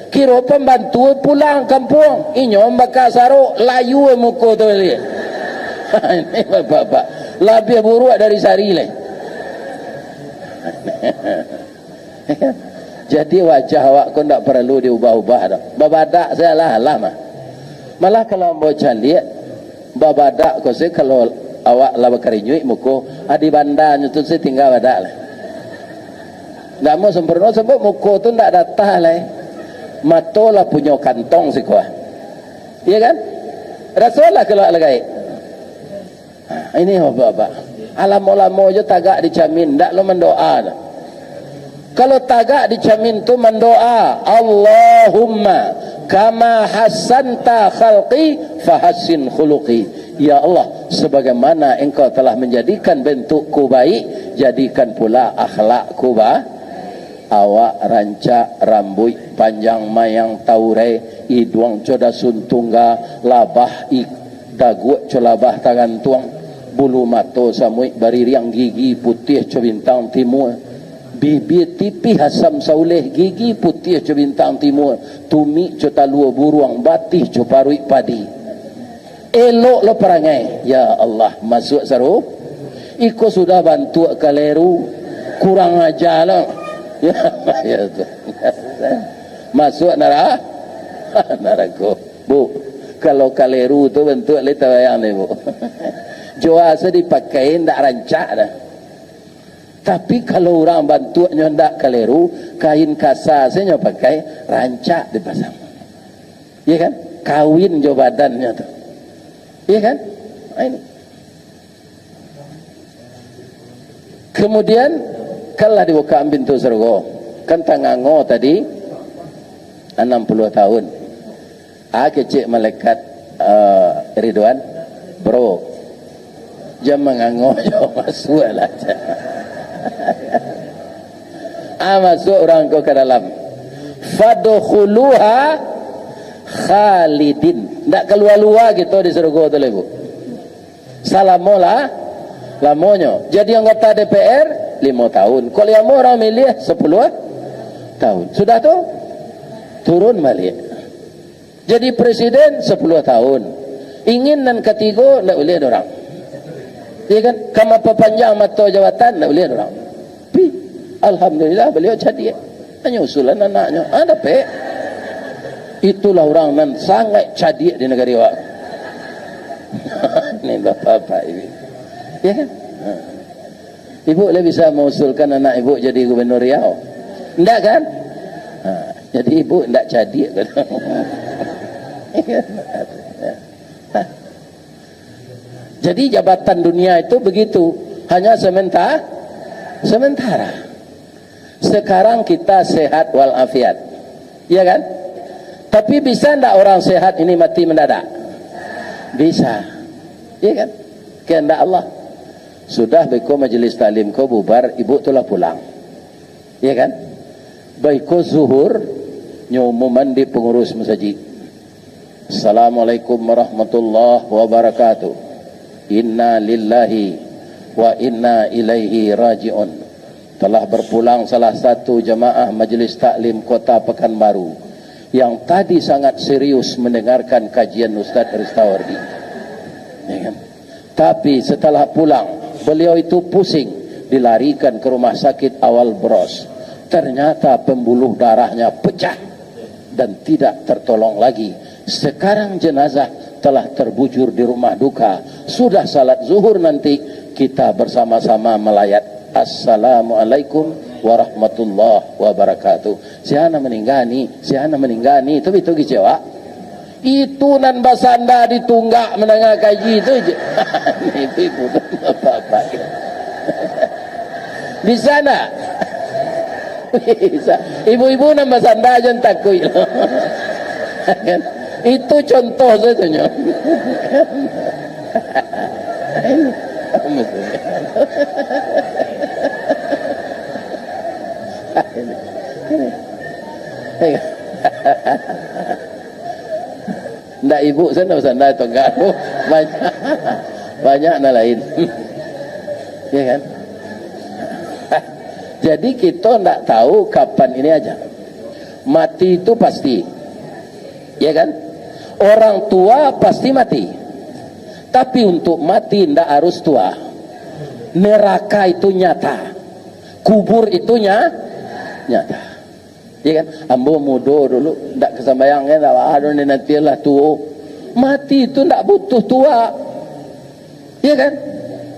Kira pembantu pulang kampung, inyo bakal saruk layu muka tu ni. Ini bapak, lebih buruk dari sari le. Jadi wajah awak kau tak perlu diubah-ubah dah. Babadak saya lah mah. Malah kalau mau cari babadak kau saya kalau awak lah berkerinyui muka, adi bandanya tu saya tinggal badak lah. Tak mau sempurna sebab muka tu tak datang lah. Mata lah punya kantong si kuah. Iya kan? Rasulullah kalau lagi. Ini apa-apa. Alam-alam je tagak dicamin. Tak lo mendoa. Kalau tagak dicamin tu mendoa. Allahumma kama hasanta khalqi fahassin khuluqi. Ya Allah, sebagaimana engkau telah menjadikan bentukku baik, jadikan pula akhlakku baik. Awak rancak rambut panjang mayang taure iduang coda suntungga labah daguak colabah tangan tuang bulu mato samui baririang gigi putih co bintang timur bibir tipih asam sauleh gigi putih co bintang timur tumi co talua buruang batih co parui padi elok lo perangai. Ya Allah, masuk seru. Iko sudah bantu kaleru, kurang ajar lo. Ya, ya tu. Masuk neraka. Neraka. Bu, kalau kaleru tu bentuk lita bayang ni bu. Juasa dipakai ndak rancak dah. Tapi kalau orang bantunya ndak kaleru, kain kasar saya pakai rancak dipasang. Ya kan? Kawin jo badannya tu. Ya kan? Ini. Kemudian kalau dibuka pintu surga, kan tangango tadi 60 tahun. Kecik malaikat Ridwan, bro, jam mengango jo masuk lah. Masuk orang ke dalam. Fadkhuluha khalidin. Ndak keluar-luar gitu di surga tu ibu. Salamola lamonyo. Jadi anggota DPR 5 tahun. Kalau yang orang milih 10 tahun. Sudah tu turun balik. Jadi presiden 10 tahun. Ingin dan ketiga ndak boleh orang. Ya kan? Kama perpanjang masa jawatan ndak boleh orang. Tapi alhamdulillah beliau jadi. Hanya usulan anaknya. Ada pe. Itulah orang nan sangat cadik di negara awak. Ini bapak-bapak ini. Ya kan? Ibu lah bisa mengusulkan anak ibu jadi gubernur Riau. Enggak kan? Jadi ibu enggak cadik kan? Jadi jabatan dunia itu begitu. Hanya sementara. Sekarang kita sehat walafiat. Ya kan? Tapi bisa enggak orang sehat ini mati mendadak? Bisa. Ya kan? Kehendak Allah. Sudah beko majelis taklim ko bubar, ibu telah pulang. Ya kan? Baiko zuhur nyumuman di pengurus masjid. Assalamualaikum warahmatullahi wabarakatuh. Inna lillahi wa inna ilaihi raji'un. Telah berpulang salah satu jemaah majelis taklim Kota Pekanbaru yang tadi sangat serius mendengarkan kajian Ustaz Ristawardi. Ya kan? Tapi setelah pulang, beliau itu pusing, dilarikan ke rumah sakit Awal Bros. Ternyata pembuluh darahnya pecah dan tidak tertolong lagi. Sekarang jenazah telah terbujur di rumah duka. Sudah salat zuhur nanti kita bersama-sama melayat. Assalamualaikum warahmatullahi wabarakatuh. Siapa meninggali, tapi itu kecewa. Itu nan basanda ditunggak menengah kaji itu je. Ibu dan bapak. Bisa nak? Bisa. Ibu-ibu nan basanda jangan takut. Itu contoh satunya. Ndak ibu sana sana tonggak banyak na lain. Ya kan? Jadi kita ndak tahu kapan ini aja. Mati itu pasti. Ya kan? Orang tua pasti mati. Tapi untuk mati ndak harus tua. Neraka itu nyata. Kubur itu nyata. Ya kan? Ambo mudo dulu ndak kesambayangnya ndak ada nanti lah tua. Mati itu ndak butuh tua. Ya kan?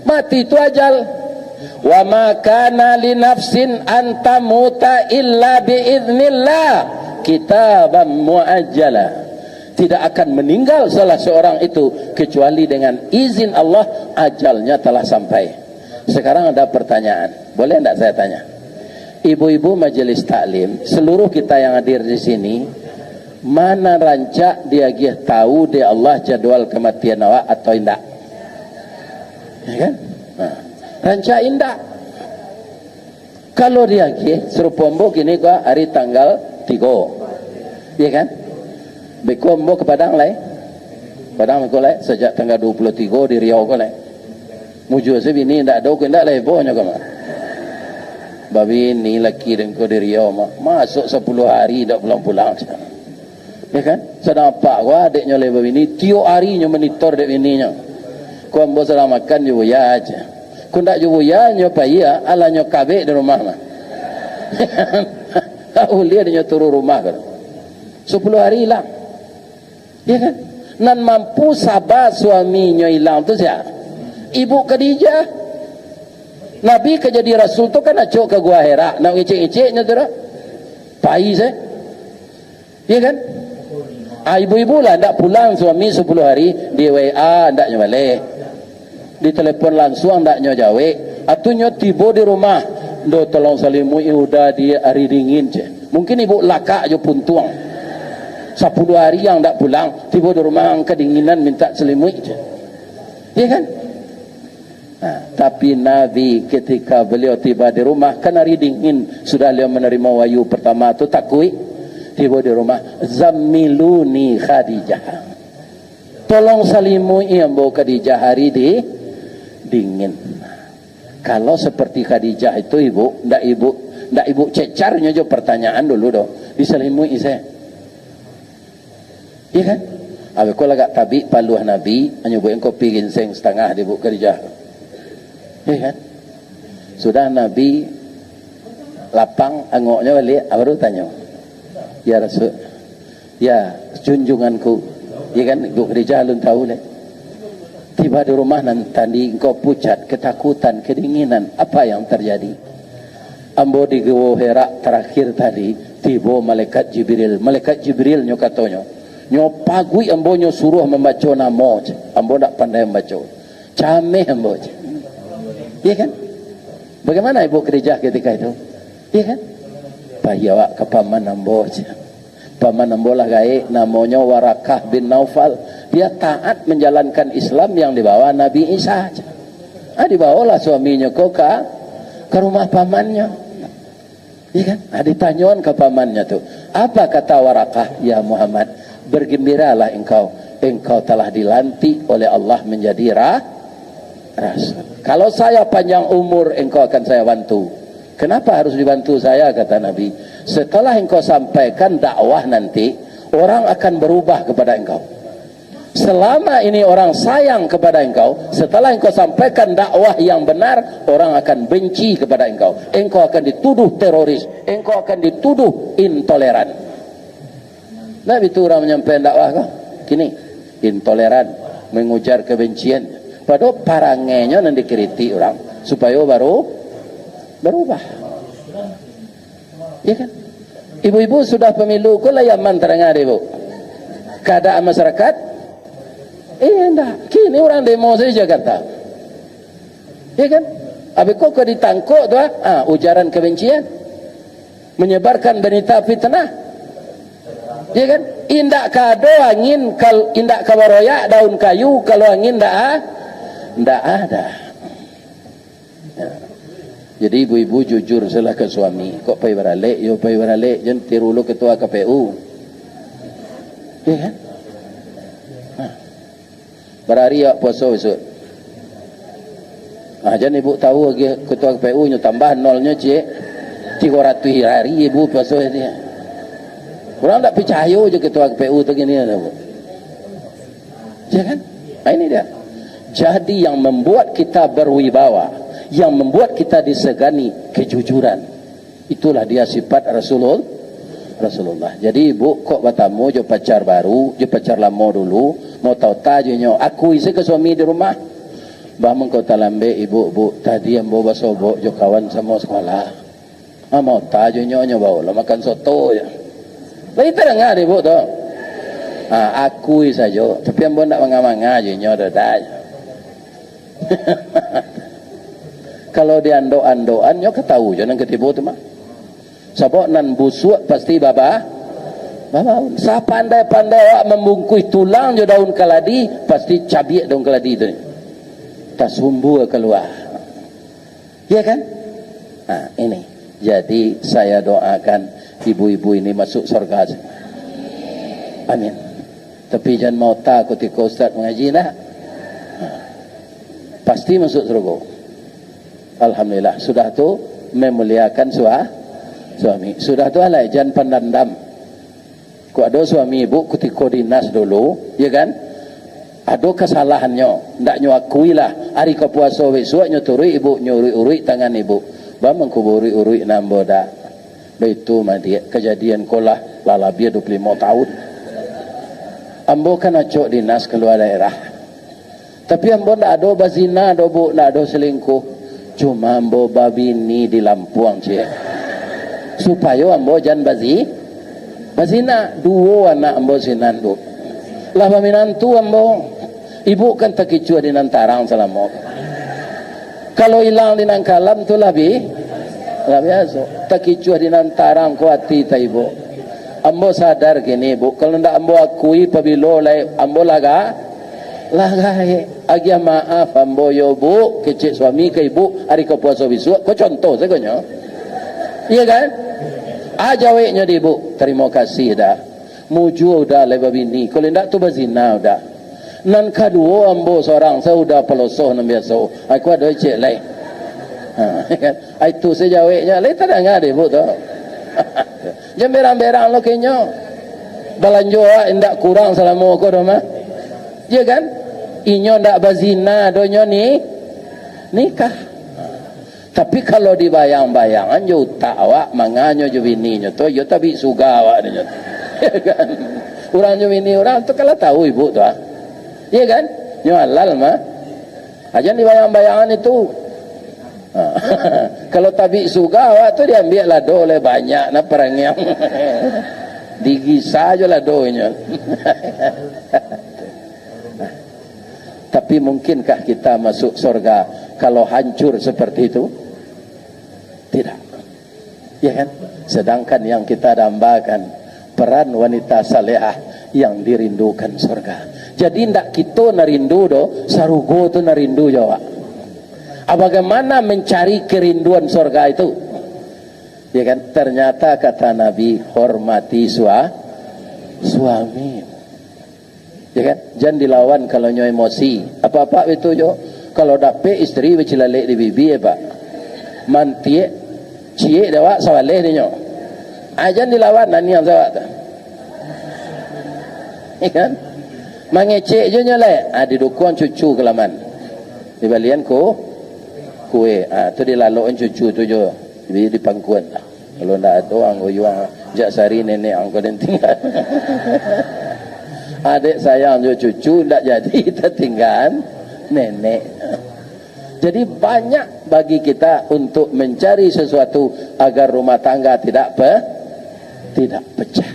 Mati itu ajal. Wa ma kana li nafsin an tamuta illa bi idznillah kitaban muajjala. Tidak akan meninggal salah seorang itu kecuali dengan izin Allah, ajalnya telah sampai. Sekarang ada pertanyaan. Boleh enggak saya tanya? Ibu-ibu majelis taklim, seluruh kita yang hadir di sini, mana rancak dia tahu dia Allah jadwal kematian awak atau tidak? Ya kan? Nah, rancak indah. Kalau dia serupombo kini gua hari tanggal 3. Ya kan? Bekombo ke Padang lah. Padang ko lah sejak tanggal 23 di Riau ko lah. Mujo sebini ndak ada ko ndak lah bohnya ko mah. Babi ni laki dan ko di Riau mah masuk 10 hari dak pulang-pulang. Ya kan? Sedang apa gua adiknya lebar bini, tiap hari nyo monitor dek bininya. Kau ambo sedang makan juga ya aja. Kau ndak juga ya nyo payah, ala nyo kabeh di rumah mah. Kau lihat nyo turun rumah kan. 10 hari hilang. Ya kan? Nan mampu sabar suaminya hilang tu siapa? Ibu Khadijah. Nabi ke jadi rasul tu kan acok ke gua Hira, nak icik-iciknya tu dah. Pai saya. Ya kan? Ibu-ibu lah ndak pulang suami 10 hari, di WA ndaknya balik. Di telepon langsung ndaknya jawe, atunya tiba di rumah. Do tolong salimu udah di hari dingin je. Mungkin ibu lakak je pun tuang. 10 hari yang ndak pulang, tiba di rumah kedinginan minta selimut je. Ya kan? Nah, tapi Nabi ketika beliau tiba di rumah kan hari dingin, sudah beliau menerima wahyu pertama tu takui. Tiba di rumah, zammiluni Khadijah, tolong salimui ambo Khadijah hari di dingin. Kalau seperti Khadijah itu ibu ndak ibu cecarnya jo pertanyaan dulu do disalimui saya. Iya kan? Abe ko lagak tabi paluah Nabi anyo bu engko pi ginseng setengah di bu Khadijah. Iya kan? Sudah Nabi lapang angoknya balik, baru tanya. Ya Rasul, ya junjunganku, ya kan, Ibu Khadijah belum tahu deh. Tiba di rumah nanti engkau pucat, ketakutan, kedinginan, apa yang terjadi? Ambo di Gua Hira terakhir tadi, tiba malaikat Jibril nyo katanya, nyo pagui ambo nyo suruh membaca nama, ambo tak pandai membaca, cameh ambo, ya kan? Bagaimana Ibu Khadijah ketika itu? Ya kan? Bayawa ke paman ambo. Paman ambo lah gae namanya Warakah bin Naufal. Dia taat menjalankan Islam yang dibawa Nabi Isa. Dibawalah suaminya ke rumah pamannya. Iya kan? Ditanyakan ke pamannya tu. Apa kata Warakah? Ya Muhammad, bergembiralah engkau telah dilantik oleh Allah menjadi rasul. Kalau saya panjang umur, engkau akan saya bantu. Kenapa harus dibantu saya, kata Nabi? Setelah engkau sampaikan dakwah nanti, orang akan berubah kepada engkau. Selama ini orang sayang kepada engkau, setelah engkau sampaikan dakwah yang benar, orang akan benci kepada engkau. Engkau akan dituduh teroris, engkau akan dituduh intoleran. Nabi itu orang menyampaikan dakwah kau, kini intoleran, mengujar kebencian. Padahal parangenya yang dikritik orang supaya baru berubah. Ya kan? Ibu-ibu sudah pemilu ko layaman terengah ibu. Keadaan masyarakat enggak. Kini orang demo saja Jakarta. Ya kan? Abi kok ditangkuk tu ujaran kebencian, menyebarkan berita fitnah. Ya kan? Indak kado angin kal indak kawaroya daun kayu, kalau angin ndak ada. Ya. Jadi ibu-ibu jujur salah ke suami. Kok pay beralik? Yo pay beralik. Jangan tiru lu ketua KPU. Ya kan? Berhari ya puasa besok. Jangan ibu tahu lagi ketua KPU nyo tambah nolnya cik 300 hari ibu puasa dia. Orang tak percaya je ketua KPU tu gini ada bu. Ya kan? Ini dia. Jadi yang membuat kita berwibawa, yang membuat kita disegani kejujuran, itulah dia sifat Rasulullah. Jadi ibu kok batamu jo pacar baru, jo pacar lama dulu, mau tahu tajunya aku isi ke suami di rumah. Bah mengkau talambe ibu tadi yang bawa sobo jo kawan sama sekolah. Mau tajunya nyo bawa makan soto ya. Lagi terengah ibu tu. Aku saja, tapi yang bawa nak mangga-mangga je nyo dah. Kalau dia ando-andoan nyo ketahu jangan ketipu tu mah. Sabok nan busuk pasti baba. Sa pandai-pandai awak membungkus tulang je daun keladi, pasti cabiak daun keladi tu. Tak sumbu keluar. Ya kan? Ini. Jadi saya doakan ibu-ibu ini masuk surga. Amin. Tapi jangan mau takut ketika Ustaz mengaji nak. Pasti masuk surga. Alhamdulillah. Sudah tu memuliakan suami. Sudah tu alai jangan pandandam. Ku ada ada suami ibu ketika dinas dulu, ya kan? Ada kesalahannya, ndak nyo akui lah. Hari ke puasa besok nyo turui ibu nyuri-uri tangan ibu. Ba mengkuburi-uri nambo dak. Begitu mah dia kejadian kolah lalabia 25 tahun. Ambo kan acok dinas keluar daerah. Tapi ambo ndak ada bazina, do bu, ndak ada selingkuh. Cuma ambo babini di Lampuang cie. Supaya ambo jangan bazina dua anak ambo sinandu. Lah paminantu ambo. Ibu kan takicua di nantarang selama. Kalau hilang di nangkalam tu lebih biasa. Takicua di nantarang kuati ta ibu. Ambo sadar gini ibu. Kalau ndak ambo akui pabilo lai ambo lagai. Agia maaf ambo yo bu kecik suami ke ibu hari ke puasa besok. Kau contoh segonya. Iya kan? Ajaweknya di ibu. Terima kasih dah. Muju udah lebar bini. Kalau ndak tu bazina udah. Nan kedua ambo seorang saya udah pelosoh nan biasa. Aku ada cek lain. Kan? Itu sejaweknya. Lain tak dengar deh bu tu. Jangan berang-berang lo kayaknya. Balanjoa indak kurang selama aku dah mah. Ya kan? Inyo ndak bazina donyo ni nikah. Tapi kalau dibayang-bayangan yo tak awak manganyo jo bini nyo tu yo tapi suga awak nyo. Ya kan? Orang jo bini orang tu kalau tahu ibu tu ah. Ya kan? Nyo halal mah. Aja dibayang-bayangan itu. Kalau tabi suga awak tu diambil lado oleh banyak na perangyang. Digisa aja ladonya. Tapi mungkinkah kita masuk surga kalau hancur seperti itu? Tidak. Ya kan? Sedangkan yang kita dambakan peran wanita salehah yang dirindukan surga. Jadi ndak kita narindu do, sarugo tu narindu Jawa. Bagaimana mencari kerinduan surga itu? Ya kan? Ternyata kata Nabi, hormati suami. Ya kan? Jangan dilawan kalau nyo emosi. Apa-apa itu jo. Kalau dapet istri bercilalek di bibi ya pak. Mantie cie dewa sawaleh ni nyo. Jangan dilawan nani yang zawat. Ya kan? Mangecek je nyolek. Didukung cucu kelaman. Di balian kue. Tu dilaluin cucu tu jo. Di pangkuan lah. Kalau ndak ada orang goyang jak sari nenek angko dan tinggal. Adik sayang jo cucu ndak jadi tertinggal nenek. Jadi banyak bagi kita untuk mencari sesuatu agar rumah tangga tidak pecah.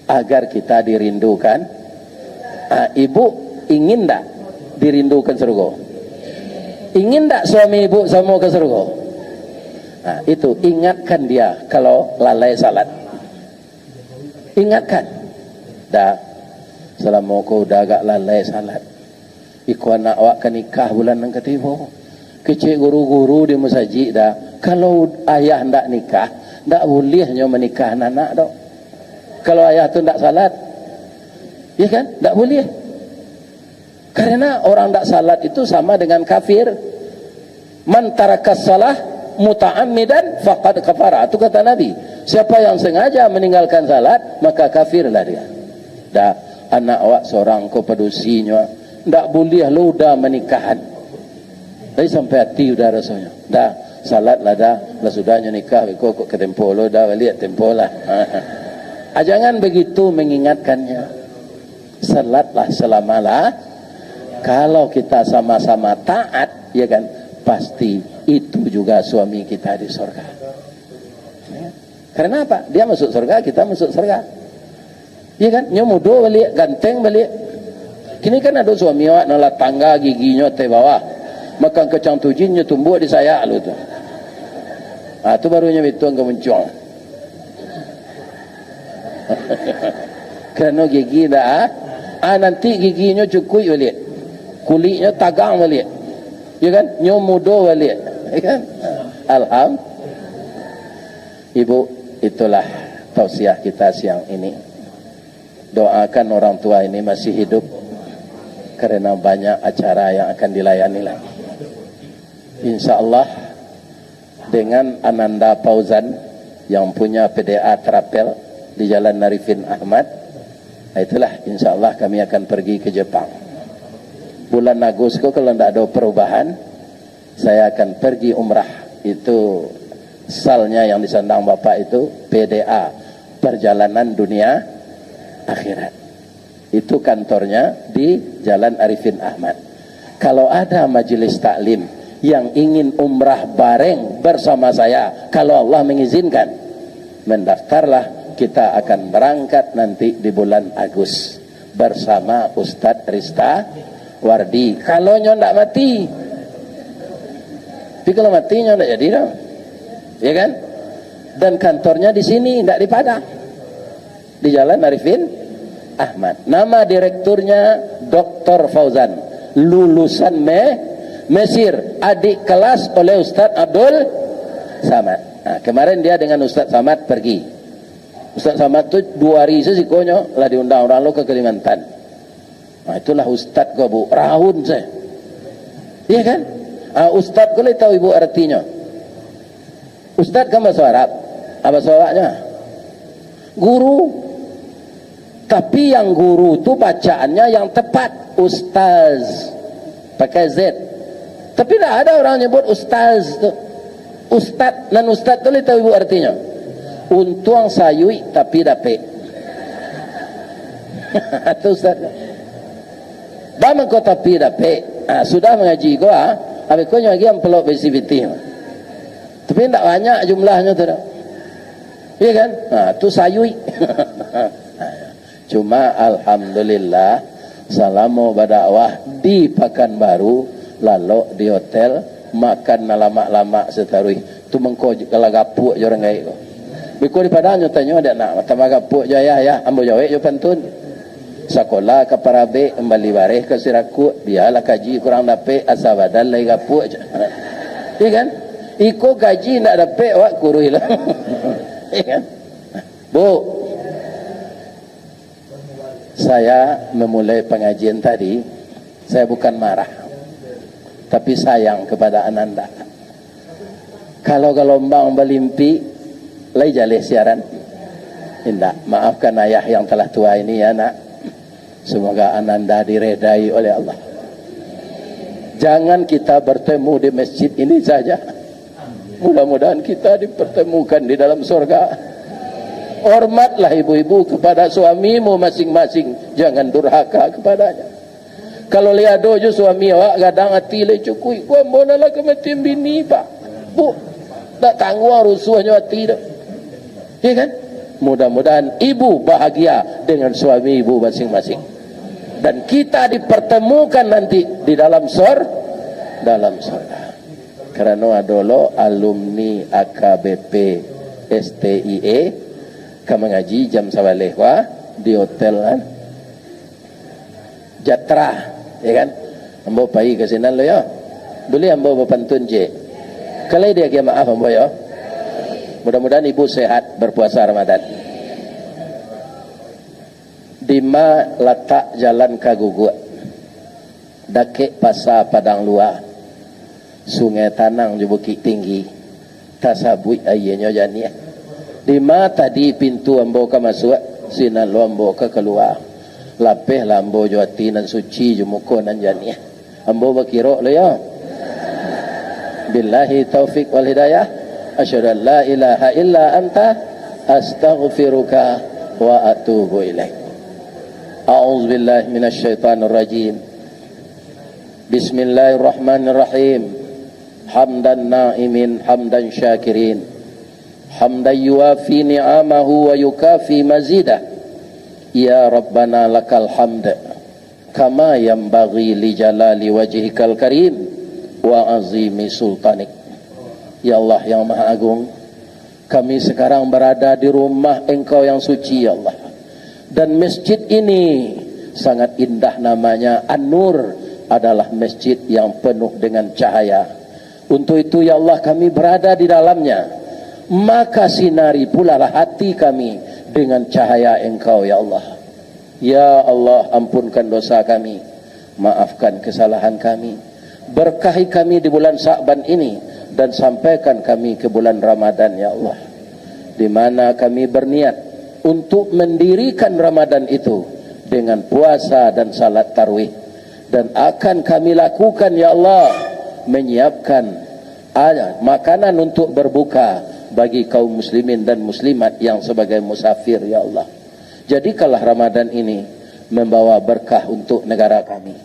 Agar kita dirindukan. Ibu ingin tak dirindukan surga? Ingin tak suami ibu sama ke surga? Itu ingatkan dia kalau lalai salat. Ingatkan. Dah selama kau dah agak lalai salat. Iku anak awak kan nikah bulan nang ketibo. Kecik guru-guru di masjid dah. Kalau ayah ndak nikah, ndak bolehnya menikah anak dok. Kalau ayah tu ndak salat, ya kan? Tak boleh. Karena orang tak salat itu sama dengan kafir. Man tarakas salah muta'ammidan faqad kafara. Itu kata Nabi. Siapa yang sengaja meninggalkan salat, maka kafirlah dia. Dah anak awak seorang ko padusinya, ndak boleh lu dah menikahan. Tapi sampai hati udah rasanya. Dah salat lah dah sudahnya nikah kok ke tempo lo dah balik tempo lah. Jangan begitu mengingatkannya. Salatlah selamalah. Kalau kita sama-sama taat, ya kan, pasti itu juga suami kita di surga. Ya. Karena apa? Dia masuk surga, kita masuk surga. Ya kan? Nyomudo balik, ganteng balik. Kini kan ada suami awak nolak tangga giginya te bawah. Makan kacang tujinnya tumbuh di saya lu tu. Itu barunya itu yang kemuncung. Kerana gigi dah. Nanti giginya cukup balik. Kulitnya tagang balik. Ya kan? Nyomudo balik. Ya kan? Alhamdulillah. Ibu, itulah tausiah kita siang ini. Doakan orang tua ini masih hidup. Karena banyak acara yang akan dilayani lagi. InsyaAllah dengan Ananda Fauzan yang punya PDA Terapel di Jalan Arifin Ahmad. Itulah insya Allah kami akan pergi ke Jepang. Bulan Agustus kalau tidak ada perubahan, saya akan pergi umrah. Itu salnya yang disandang Bapak itu PDA, Perjalanan Dunia Akhirat. Itu kantornya di Jalan Arifin Ahmad. Kalau ada majelis taklim yang ingin umrah bareng bersama saya, kalau Allah mengizinkan, mendaftarlah. Kita akan berangkat nanti di bulan Agustus bersama Ustadz Rista Wardi. Kalau nyo ndak mati, tapi kalau mati nyo ndak jadi dong, ya kan? Dan kantornya di sini, ndak di Padang, di Jalan Arifin Ahmad. Nama direkturnya Dr. Fauzan, lulusan Mesir, adik kelas oleh Ustadz Abdul Samad. Nah, kemarin dia dengan Ustadz Samad pergi. Ustadz Samad tu 2 hari sesikonyo lah diundang orang lo ke Kalimantan. Nah, itulah Ustadz kau bu, rahun saya. Iya kan? Ustadz kau tahu ibu artinya. Ustadz kan bahasa Arab. Apa soalnya? Guru. Tapi yang guru tu bacaannya yang tepat, Ustaz. Pakai Z. Tapi tak ada orang nyebut Ustaz tu. Ustadz dan Ustadz tu tahu ibu artinya. Untuang sayui tapi dapet. Itu Ustaz. Bama kau tapi dapet. Sudah mengaji kau habis kau lagi yang pelok PCBT. Tapi tak banyak jumlahnya tu. Iya kan? Tu sayui. Cuma alhamdulillah selama berdakwah di Pekanbaru, lalu di hotel makan lama-lama setarui. Tu mengko kalau gapuk je orang gaik. Biko di Padang tanya ada nak mata magapuk jaya ya ambo jawe yo pantun. Sekolah ke Parabe kembali bareh ke Siraku, biarlah kaji kurang dapat asa badan lagi gapuk je. Iya kan? Iko gaji nak dapat awak kurui lah. Iya kan? Bu, saya memulai pengajian tadi, saya bukan marah, tapi sayang kepada Ananda. Kalau gelombang melimpi, lai jaleh siaran. Indah, maafkan ayah yang telah tua ini ya nak. Semoga Ananda diredai oleh Allah. Jangan kita bertemu di masjid ini saja. Mudah-mudahan kita dipertemukan di dalam surga. Hormatlah ibu-ibu kepada suamimu masing-masing. Jangan durhaka kepadanya. Kalau lihat dojo suami awak kadang hati le cukui. Gua mana lah kematian bini pak. Bu, tak tangguh rusuhnya hati dah. Ya kan? Mudah-mudahan ibu bahagia dengan suami ibu masing-masing. Dan kita dipertemukan nanti di dalam surga. Karena adolo alumni AKBP STIE kami ngaji jam sawalehwa di hotel kan Jatra, ya kan? Ambo pai ke sinan lo ya. Boleh ambo berpantun je. Kalau dia kia maaf ambo ya. Mudah-mudahan ibu sehat berpuasa Ramadan. Dima letak jalan Kagugut, Dakek Pasar Padang Luar, Sungai Tanang di Bukit Tinggi, tasabui ayahnya jani. Dima tadi pintu ambo ke masuk, sinan lo ambo ke keluar. Lapeh lambo jawati nan suci jumuko nan jani. Ambo berkirok lo ya. Billahi taufik wal hidayah. Asyhadu an la ilaha illa anta astaghfiruka wa atubu ilaik. A'udzu billahi minasy syaithanir rajim. Bismillahirrahmanirrahim. Hamdan na'imin hamdan syakirin. Hamdan yuafi ni'amahu wa yukafi mazidah. Ya Rabbana lakal hamd kama yanbaghi li jalali wajhikal karim wa azimi sultanik. Ya Allah yang Maha Agung, kami sekarang berada di rumah Engkau yang suci ya Allah. Dan masjid ini sangat indah namanya An-Nur, adalah masjid yang penuh dengan cahaya. Untuk itu ya Allah kami berada di dalamnya. Maka sinari pula lah hati kami dengan cahaya Engkau ya Allah. Ya Allah ampunkan dosa kami, maafkan kesalahan kami. Berkahi kami di bulan Sya'ban ini dan sampaikan kami ke bulan Ramadan ya Allah, di mana kami berniat untuk mendirikan Ramadan itu dengan puasa dan salat tarawih. Dan akan kami lakukan ya Allah, menyiapkan makanan untuk berbuka bagi kaum muslimin dan muslimat yang sebagai musafir ya Allah. Jadikanlah Ramadan ini membawa berkah untuk negara kami.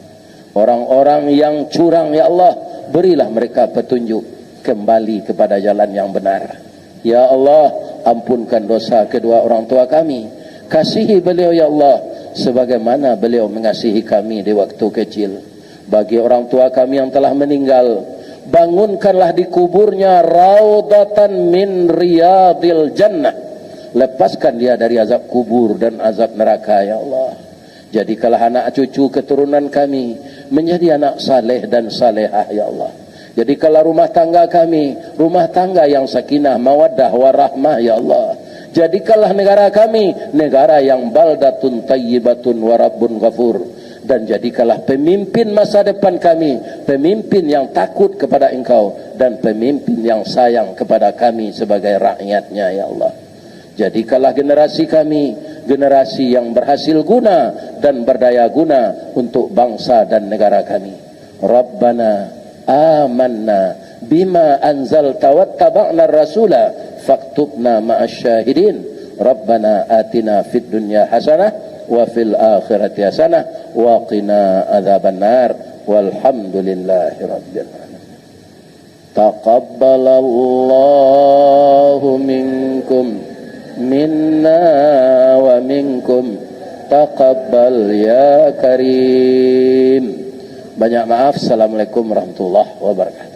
Orang-orang yang curang ya Allah, berilah mereka petunjuk kembali kepada jalan yang benar. Ya Allah, ampunkan dosa kedua orang tua kami. Kasihi beliau ya Allah sebagaimana beliau mengasihi kami di waktu kecil. Bagi orang tua kami yang telah meninggal, bangunkanlah di kuburnya raudatan min riyadil jannah. Lepaskan dia dari azab kubur dan azab neraka ya Allah. Jadikanlah anak cucu keturunan kami menjadi anak saleh dan salehah ya Allah. Jadikanlah rumah tangga kami rumah tangga yang sakinah mawaddah warahmah ya Allah. Jadikanlah negara kami negara yang baldatun tayyibatun wa rabbun ghafur. Dan jadikanlah pemimpin masa depan kami pemimpin yang takut kepada Engkau dan pemimpin yang sayang kepada kami sebagai rakyatnya ya Allah. Jadikanlah generasi kami generasi yang berhasil guna dan berdaya guna untuk bangsa dan negara kami. Rabbana amanna bima anzalta wattaba'na rasula faktubna ma'asyahidin. Rabbana atina fid dunya hasanah wa fil akhirati hasanah wa qina adzabannar walhamdulillahi rabbil alamin. Taqabbalallahu minkum minna wa minkum taqabbal ya karim. Banyak maaf. Assalamualaikum warahmatullahi wabarakatuh.